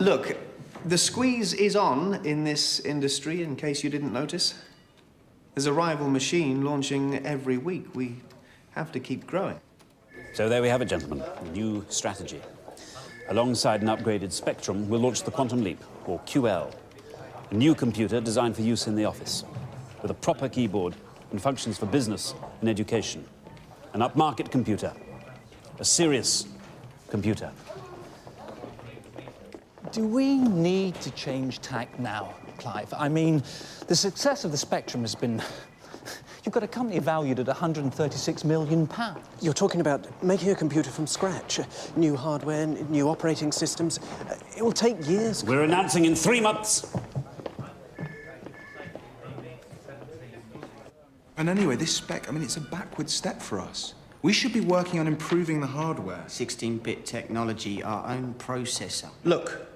Look, the squeeze is on in this industry, in case you didn't notice. There's a rival machine launching every week. We have to keep growing. So there we have it, gentlemen. A new strategy. Alongside an upgraded Spectrum, we'll launch the Quantum Leap, or QL. A new computer designed for use in the office, with a proper keyboard and functions for business and education. An upmarket computer. A serious computer. Do we need to change tack now, Clive? I mean, the success of the Spectrum has been... You've got a company valued at £136 million. You're talking about making a computer from scratch. New hardware, new operating systems. It will take years. We're announcing in 3 months. And anyway, this spec, I mean, it's a backward step for us. We should be working on improving the hardware. 16-bit technology, our own processor. Look,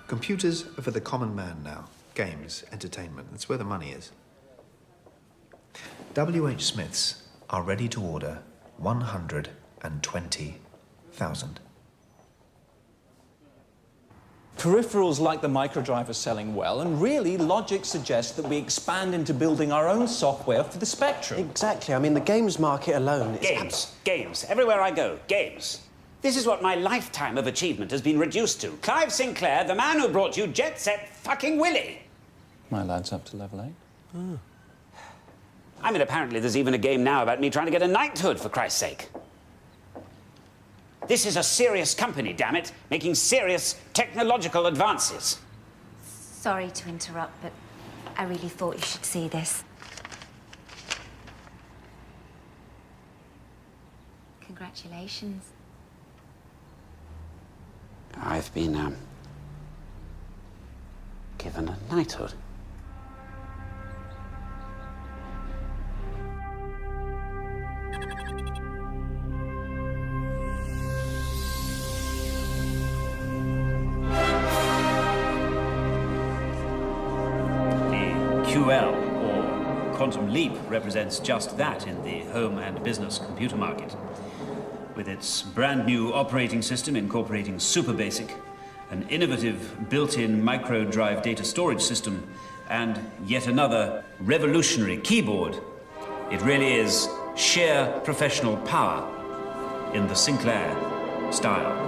computers are for the common man now. Games, entertainment, that's where the money is. W.H. Smiths are ready to order 120,000. Peripherals like the microdrive are selling well, and really, logic suggests that we expand into building our own software for the Spectrum. Exactly. I mean, the games market alone is... Games. Everywhere I go, games. This is what my lifetime of achievement has been reduced to. Clive Sinclair, the man who brought you Jet Set fucking Willy. My lad's up to level 8. Oh. I mean, apparently there's even a game now about me trying to get a knighthood, for Christ's sake. This is a serious company, damn it, making serious technological advances. Sorry to interrupt, but I really thought you should see this. Congratulations. I've been, given a knighthood. QL, or Quantum Leap, represents just that in the home and business computer market. With its brand new operating system incorporating Super Basic, an innovative built-in micro-drive data storage system, and yet another revolutionary keyboard, it really is sheer professional power in the Sinclair style.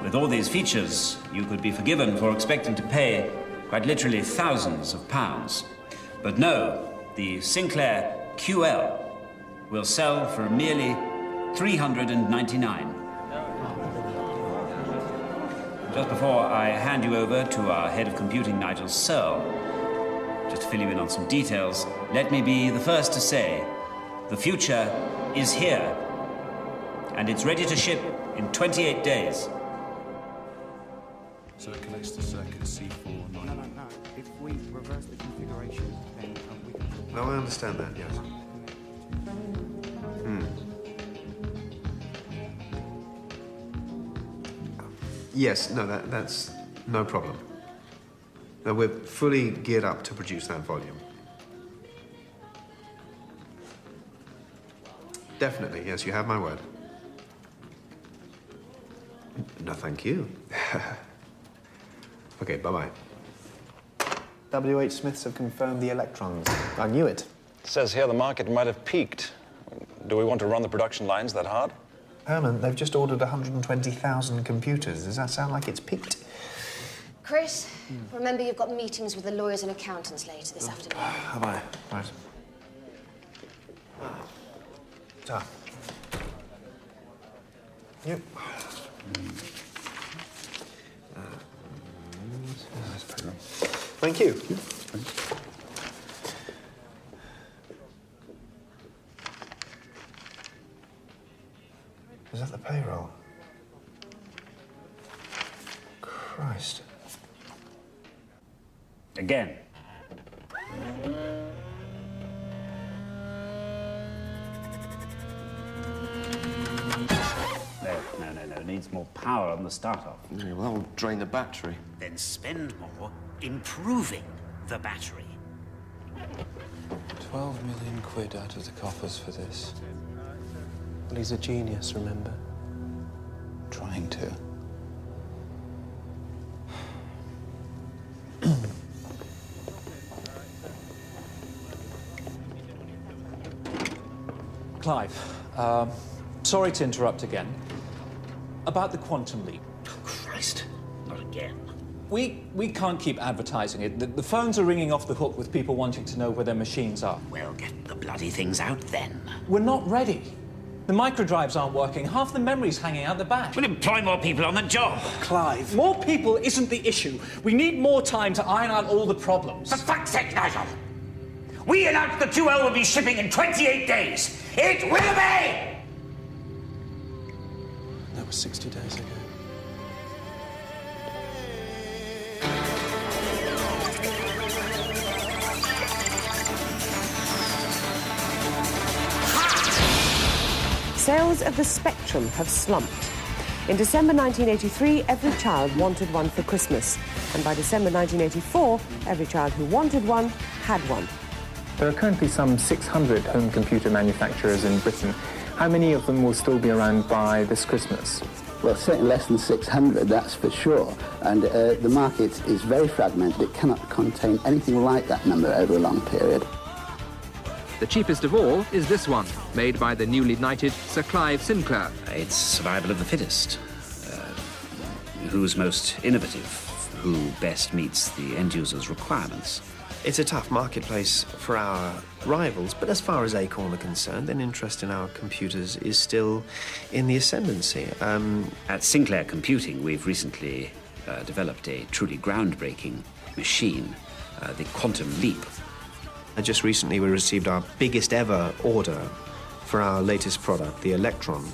With all these features, you could be forgiven for expecting to pay quite literally thousands of pounds. But no, the Sinclair QL will sell for merely $399. Just before I hand you over to our head of computing, Nigel Searle, just to fill you in on some details, let me be the first to say the future is here, and it's ready to ship in 28 days. So it connects to circuit C4. No. If we reverse the configuration, then we can... No, I understand that, yes. Yes, no, that's no problem. No, we're fully geared up to produce that volume. Definitely, yes, you have my word. No, thank you. Okay, bye-bye. W.H. Smiths have confirmed the electrons. I knew it. It says here the market might have peaked. Do we want to run the production lines that hard? Herman, they've just ordered 120,000 computers. Does that sound like it's peaked? Chris, remember you've got meetings with the lawyers and accountants later this afternoon. Have I? Right. Ta. Yep. Thank you. Is that the payroll? Christ. Again. No. Needs more power on the start-off. Yeah, well, that'll drain the battery. Then spend more improving the battery. 12 million quid out of the coffers for this. Well, he's a genius, remember? Trying to. Clive, sorry to interrupt again. About the quantum leap. Oh, Christ, not again. We can't keep advertising it. The phones are ringing off the hook with people wanting to know where their machines are. Well, get the bloody things out then. We're not ready. The microdrives aren't working. Half the memory's hanging out the back. We'll employ more people on the job. Clive, more people isn't the issue. We need more time to iron out all the problems. For fuck's sake, Nigel! We announced the QL will be shipping in 28 days. It will be! That was 60 days ago. Sales of the Spectrum have slumped. In December 1983, every child wanted one for Christmas. And by December 1984, every child who wanted one had one. There are currently some 600 home computer manufacturers in Britain. How many of them will still be around by this Christmas? Well, certainly less than 600, that's for sure. And the market is very fragmented. It cannot contain anything like that number over a long period. The cheapest of all is this one, made by the newly knighted Sir Clive Sinclair. It's survival of the fittest. Who's most innovative? Who best meets the end user's requirements? It's a tough marketplace for our rivals, but as far as Acorn are concerned, then interest in our computers is still in the ascendancy. At Sinclair Computing, we've recently developed a truly groundbreaking machine, the Quantum Leap. Just recently we received our biggest ever order for our latest product, the Electron.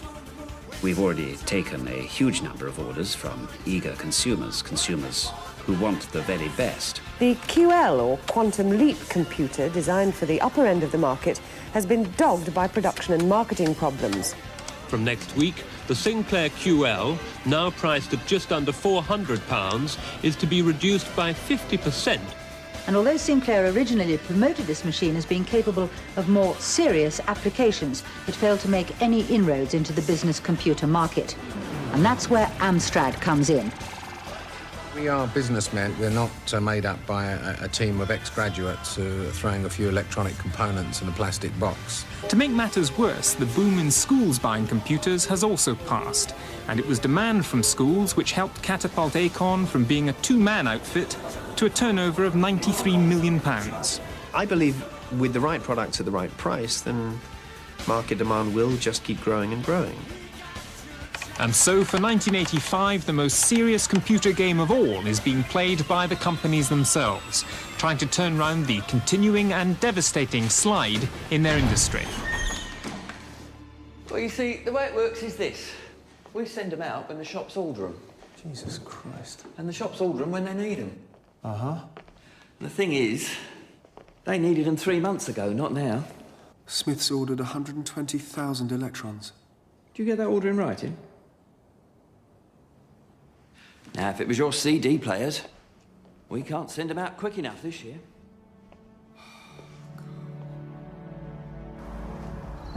We've already taken a huge number of orders from eager consumers who want the very best. The QL, or Quantum Leap computer, designed for the upper end of the market, has been dogged by production and marketing problems. From next week, the Sinclair QL, now priced at just under £400, is to be reduced by 50%. And although Sinclair originally promoted this machine as being capable of more serious applications, it failed to make any inroads into the business computer market. And that's where Amstrad comes in. We are businessmen. We're not made up by a team of ex-graduates who are throwing a few electronic components in a plastic box. To make matters worse, the boom in schools buying computers has also passed, and it was demand from schools which helped catapult Acorn from being a two-man outfit to a turnover of £93 million. I believe with the right products at the right price, then market demand will just keep growing and growing. And so for 1985, the most serious computer game of all is being played by the companies themselves, trying to turn round the continuing and devastating slide in their industry. Well, you see, the way it works is this. We send them out when the shops order them. Jesus Christ. And the shops order them when they need them. Uh-huh. The thing is, they needed them 3 months ago, not now. Smith's ordered 120,000 electrons. Do you get that order in writing? Now, if it was your CD players, we can't send them out quick enough this year.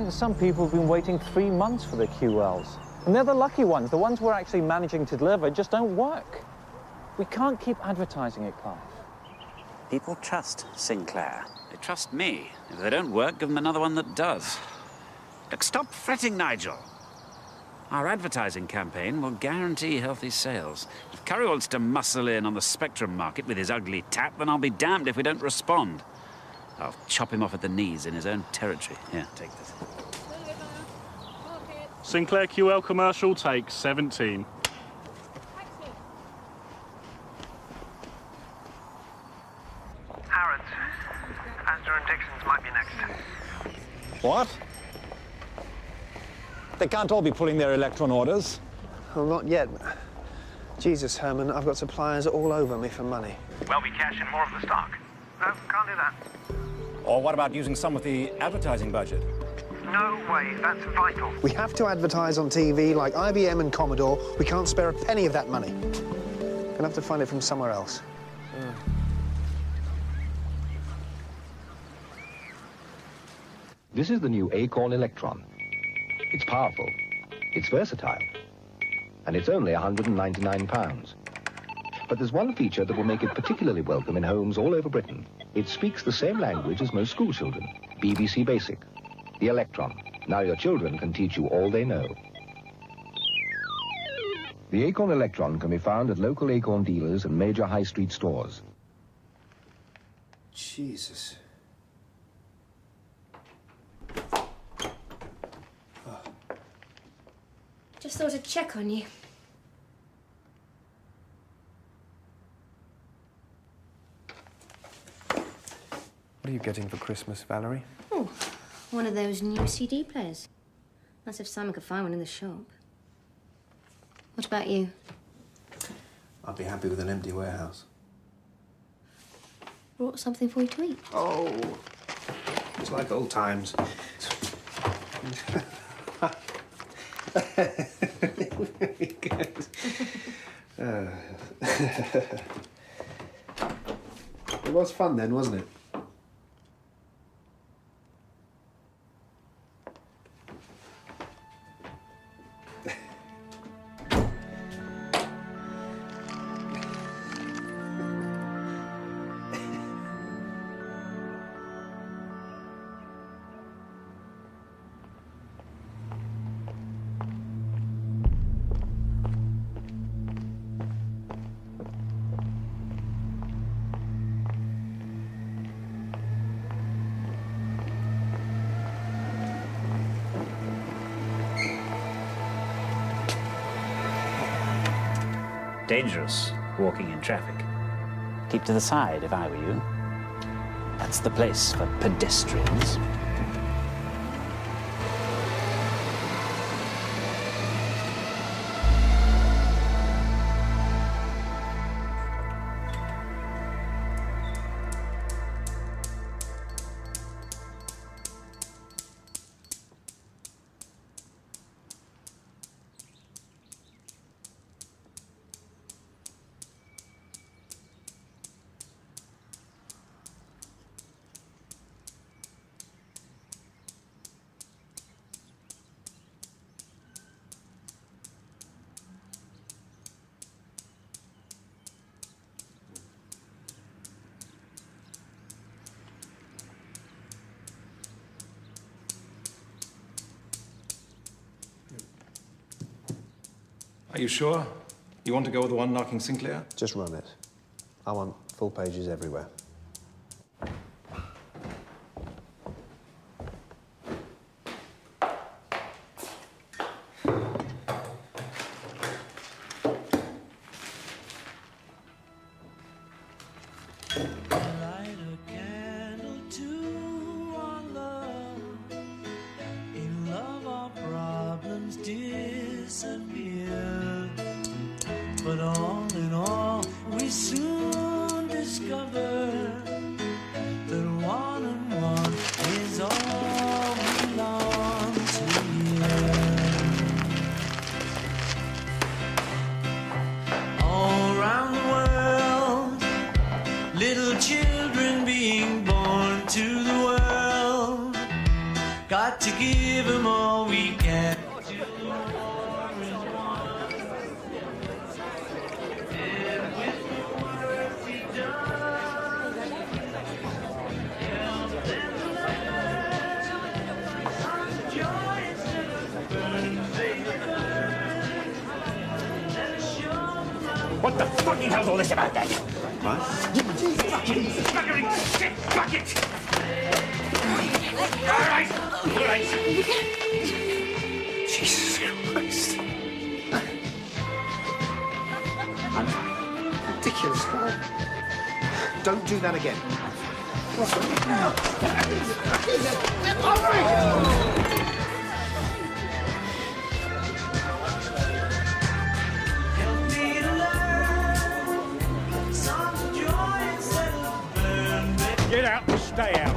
Some people have been waiting 3 months for their QLs. And they're the lucky ones. The ones we're actually managing to deliver just don't work. We can't keep advertising it, Clive. People trust Sinclair. They trust me. If they don't work, give them another one that does. Look, stop fretting, Nigel. Our advertising campaign will guarantee healthy sales. If Curry wants to muscle in on the Spectrum market with his ugly tap, then I'll be damned if we don't respond. I'll chop him off at the knees in his own territory. Here, take this. Sinclair QL commercial, take 17. Harrods. Astor and Dixon's might be next. What? They can't all be pulling their Electron orders. Well, not yet. Jesus, Herman, I've got suppliers all over me for money. Well, we cash in more of the stock. No, can't do that. Or what about using some of the advertising budget? No way, that's vital. We have to advertise on TV like IBM and Commodore. We can't spare a penny of that money. Gonna have to find it from somewhere else. This is the new Acorn Electron. It's powerful, it's versatile, and it's only £199. But there's one feature that will make it particularly welcome in homes all over Britain. It speaks the same language as most school children, BBC Basic. The Electron. Now your children can teach you all they know. The Acorn Electron can be found at local Acorn dealers and major high street stores. Jesus. Just thought I'd check on you. What are you getting for Christmas, Valerie? Oh, one of those new CD players. That's if Simon could find one in the shop. What about you? I'd be happy with an empty warehouse. Brought something for you to eat. Oh, it's like old times. Very good. It was fun then, wasn't it? Dangerous, walking in traffic. Keep to the side if I were you. That's the place for pedestrians. Are you sure? You want to go with the one knocking Sinclair? Just run it. I want full pages everywhere. But all in all, we soon discover that one and one is all belongs here. All around the world, little children being born to the world. Got to give them all we can. What the fucking hell's all this about then? What? Fucking buggering shit bucket! All right. Jesus Christ. Ridiculous, Clive. Don't do that again. Get out and stay out.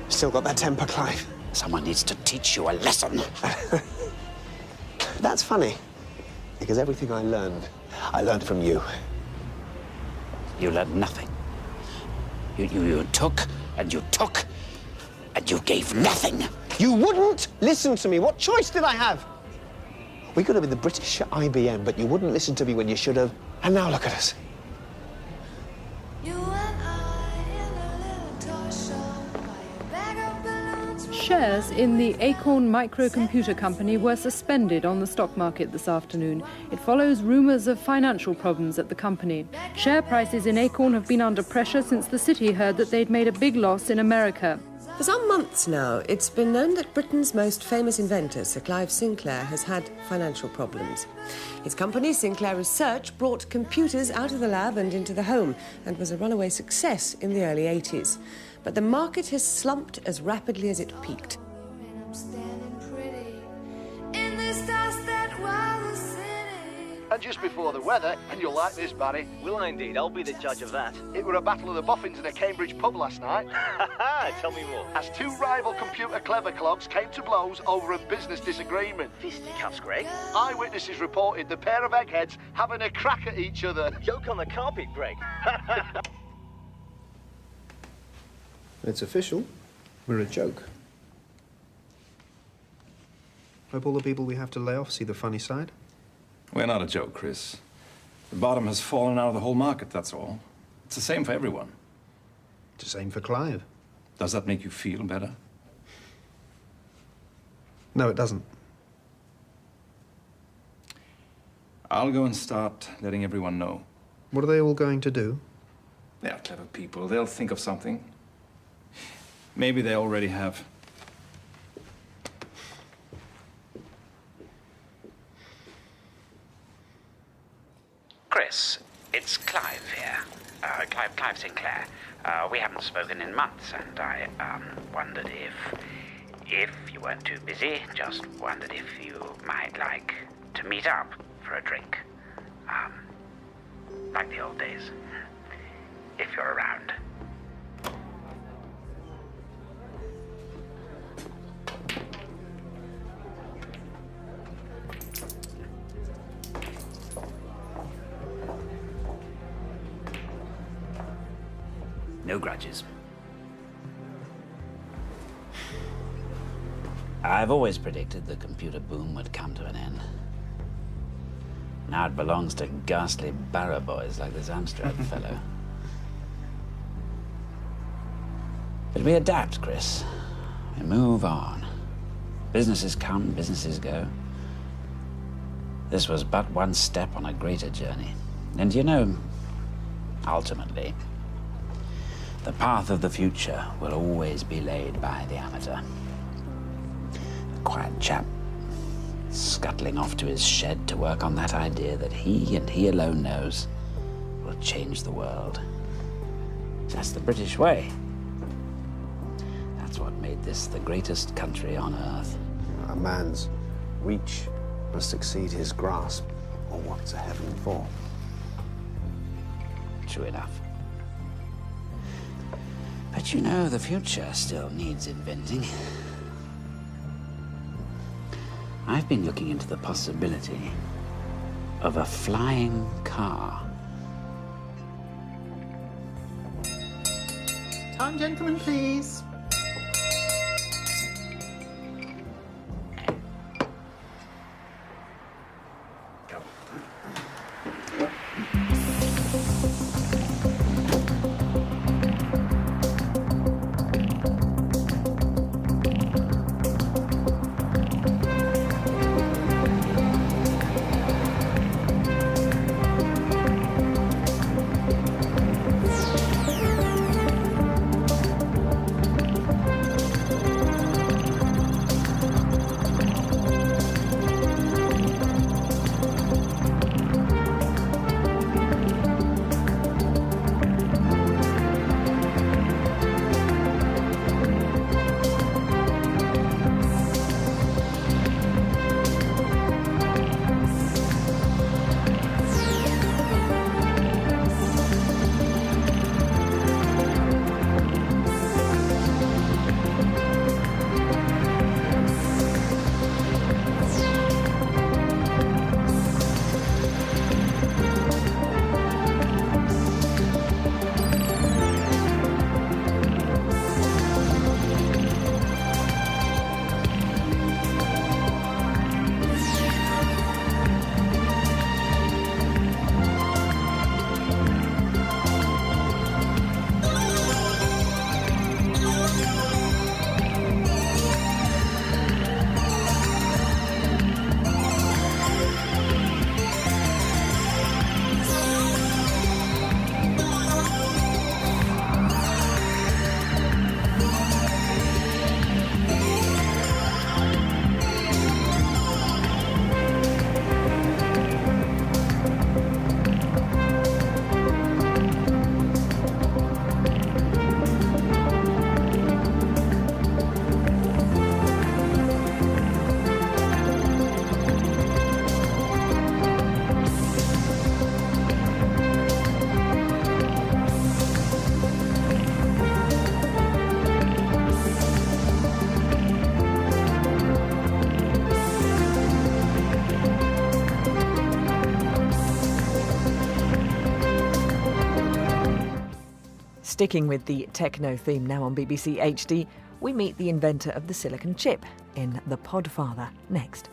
Still got that temper, Clive. Someone needs to teach you a lesson. That's funny, because everything I learned from you. You learned nothing. You took, and you took, and you gave nothing. You wouldn't listen to me. What choice did I have? We could have been the British at IBM, but you wouldn't listen to me when you should have. And now look at us. Shares in the Acorn Microcomputer Company were suspended on the stock market this afternoon. It follows rumours of financial problems at the company. Share prices in Acorn have been under pressure since the city heard that they'd made a big loss in America. For some months now, it's been known that Britain's most famous inventor, Sir Clive Sinclair, has had financial problems. His company, Sinclair Research, brought computers out of the lab and into the home and was a runaway success in the early 80s. But the market has slumped as rapidly as it peaked. And just before the weather, and you'll like this, Barry. Will I indeed? I'll be the judge of that. It were a battle of the boffins in a Cambridge pub last night. Tell me more. As two rival computer clever clogs came to blows over a business disagreement. Fisticuffs, Greg. Eyewitnesses reported the pair of eggheads having a crack at each other. Joke on the carpet, Greg. It's official. We're a joke. Hope all the people we have to lay off see the funny side. We're not a joke, Chris. The bottom has fallen out of the whole market, that's all. It's the same for everyone. It's the same for Clive. Does that make you feel better? No, it doesn't. I'll go and start letting everyone know. What are they all going to do? They are clever people. They'll think of something. Maybe they already have. Chris, it's Clive here. Clive Sinclair. We haven't spoken in months, and I wondered if you weren't too busy, just wondered if you might like to meet up for a drink. Like the old days. If you're around. No grudges. I've always predicted the computer boom would come to an end. Now it belongs to ghastly barrow boys like this Amstrad fellow. But we adapt, Chris. We move on. Businesses come, businesses go. This was but one step on a greater journey. And you know, ultimately, the path of the future will always be laid by the amateur. A quiet chap scuttling off to his shed to work on that idea that he and he alone knows will change the world. That's the British way. That's what made this the greatest country on earth. A man's reach must exceed his grasp, or what's a heaven for? True enough. But you know, the future still needs inventing. I've been looking into the possibility of a flying car. Time, gentlemen, please. Sticking with the techno theme now on BBC HD, we meet the inventor of the silicon chip in The Podfather next.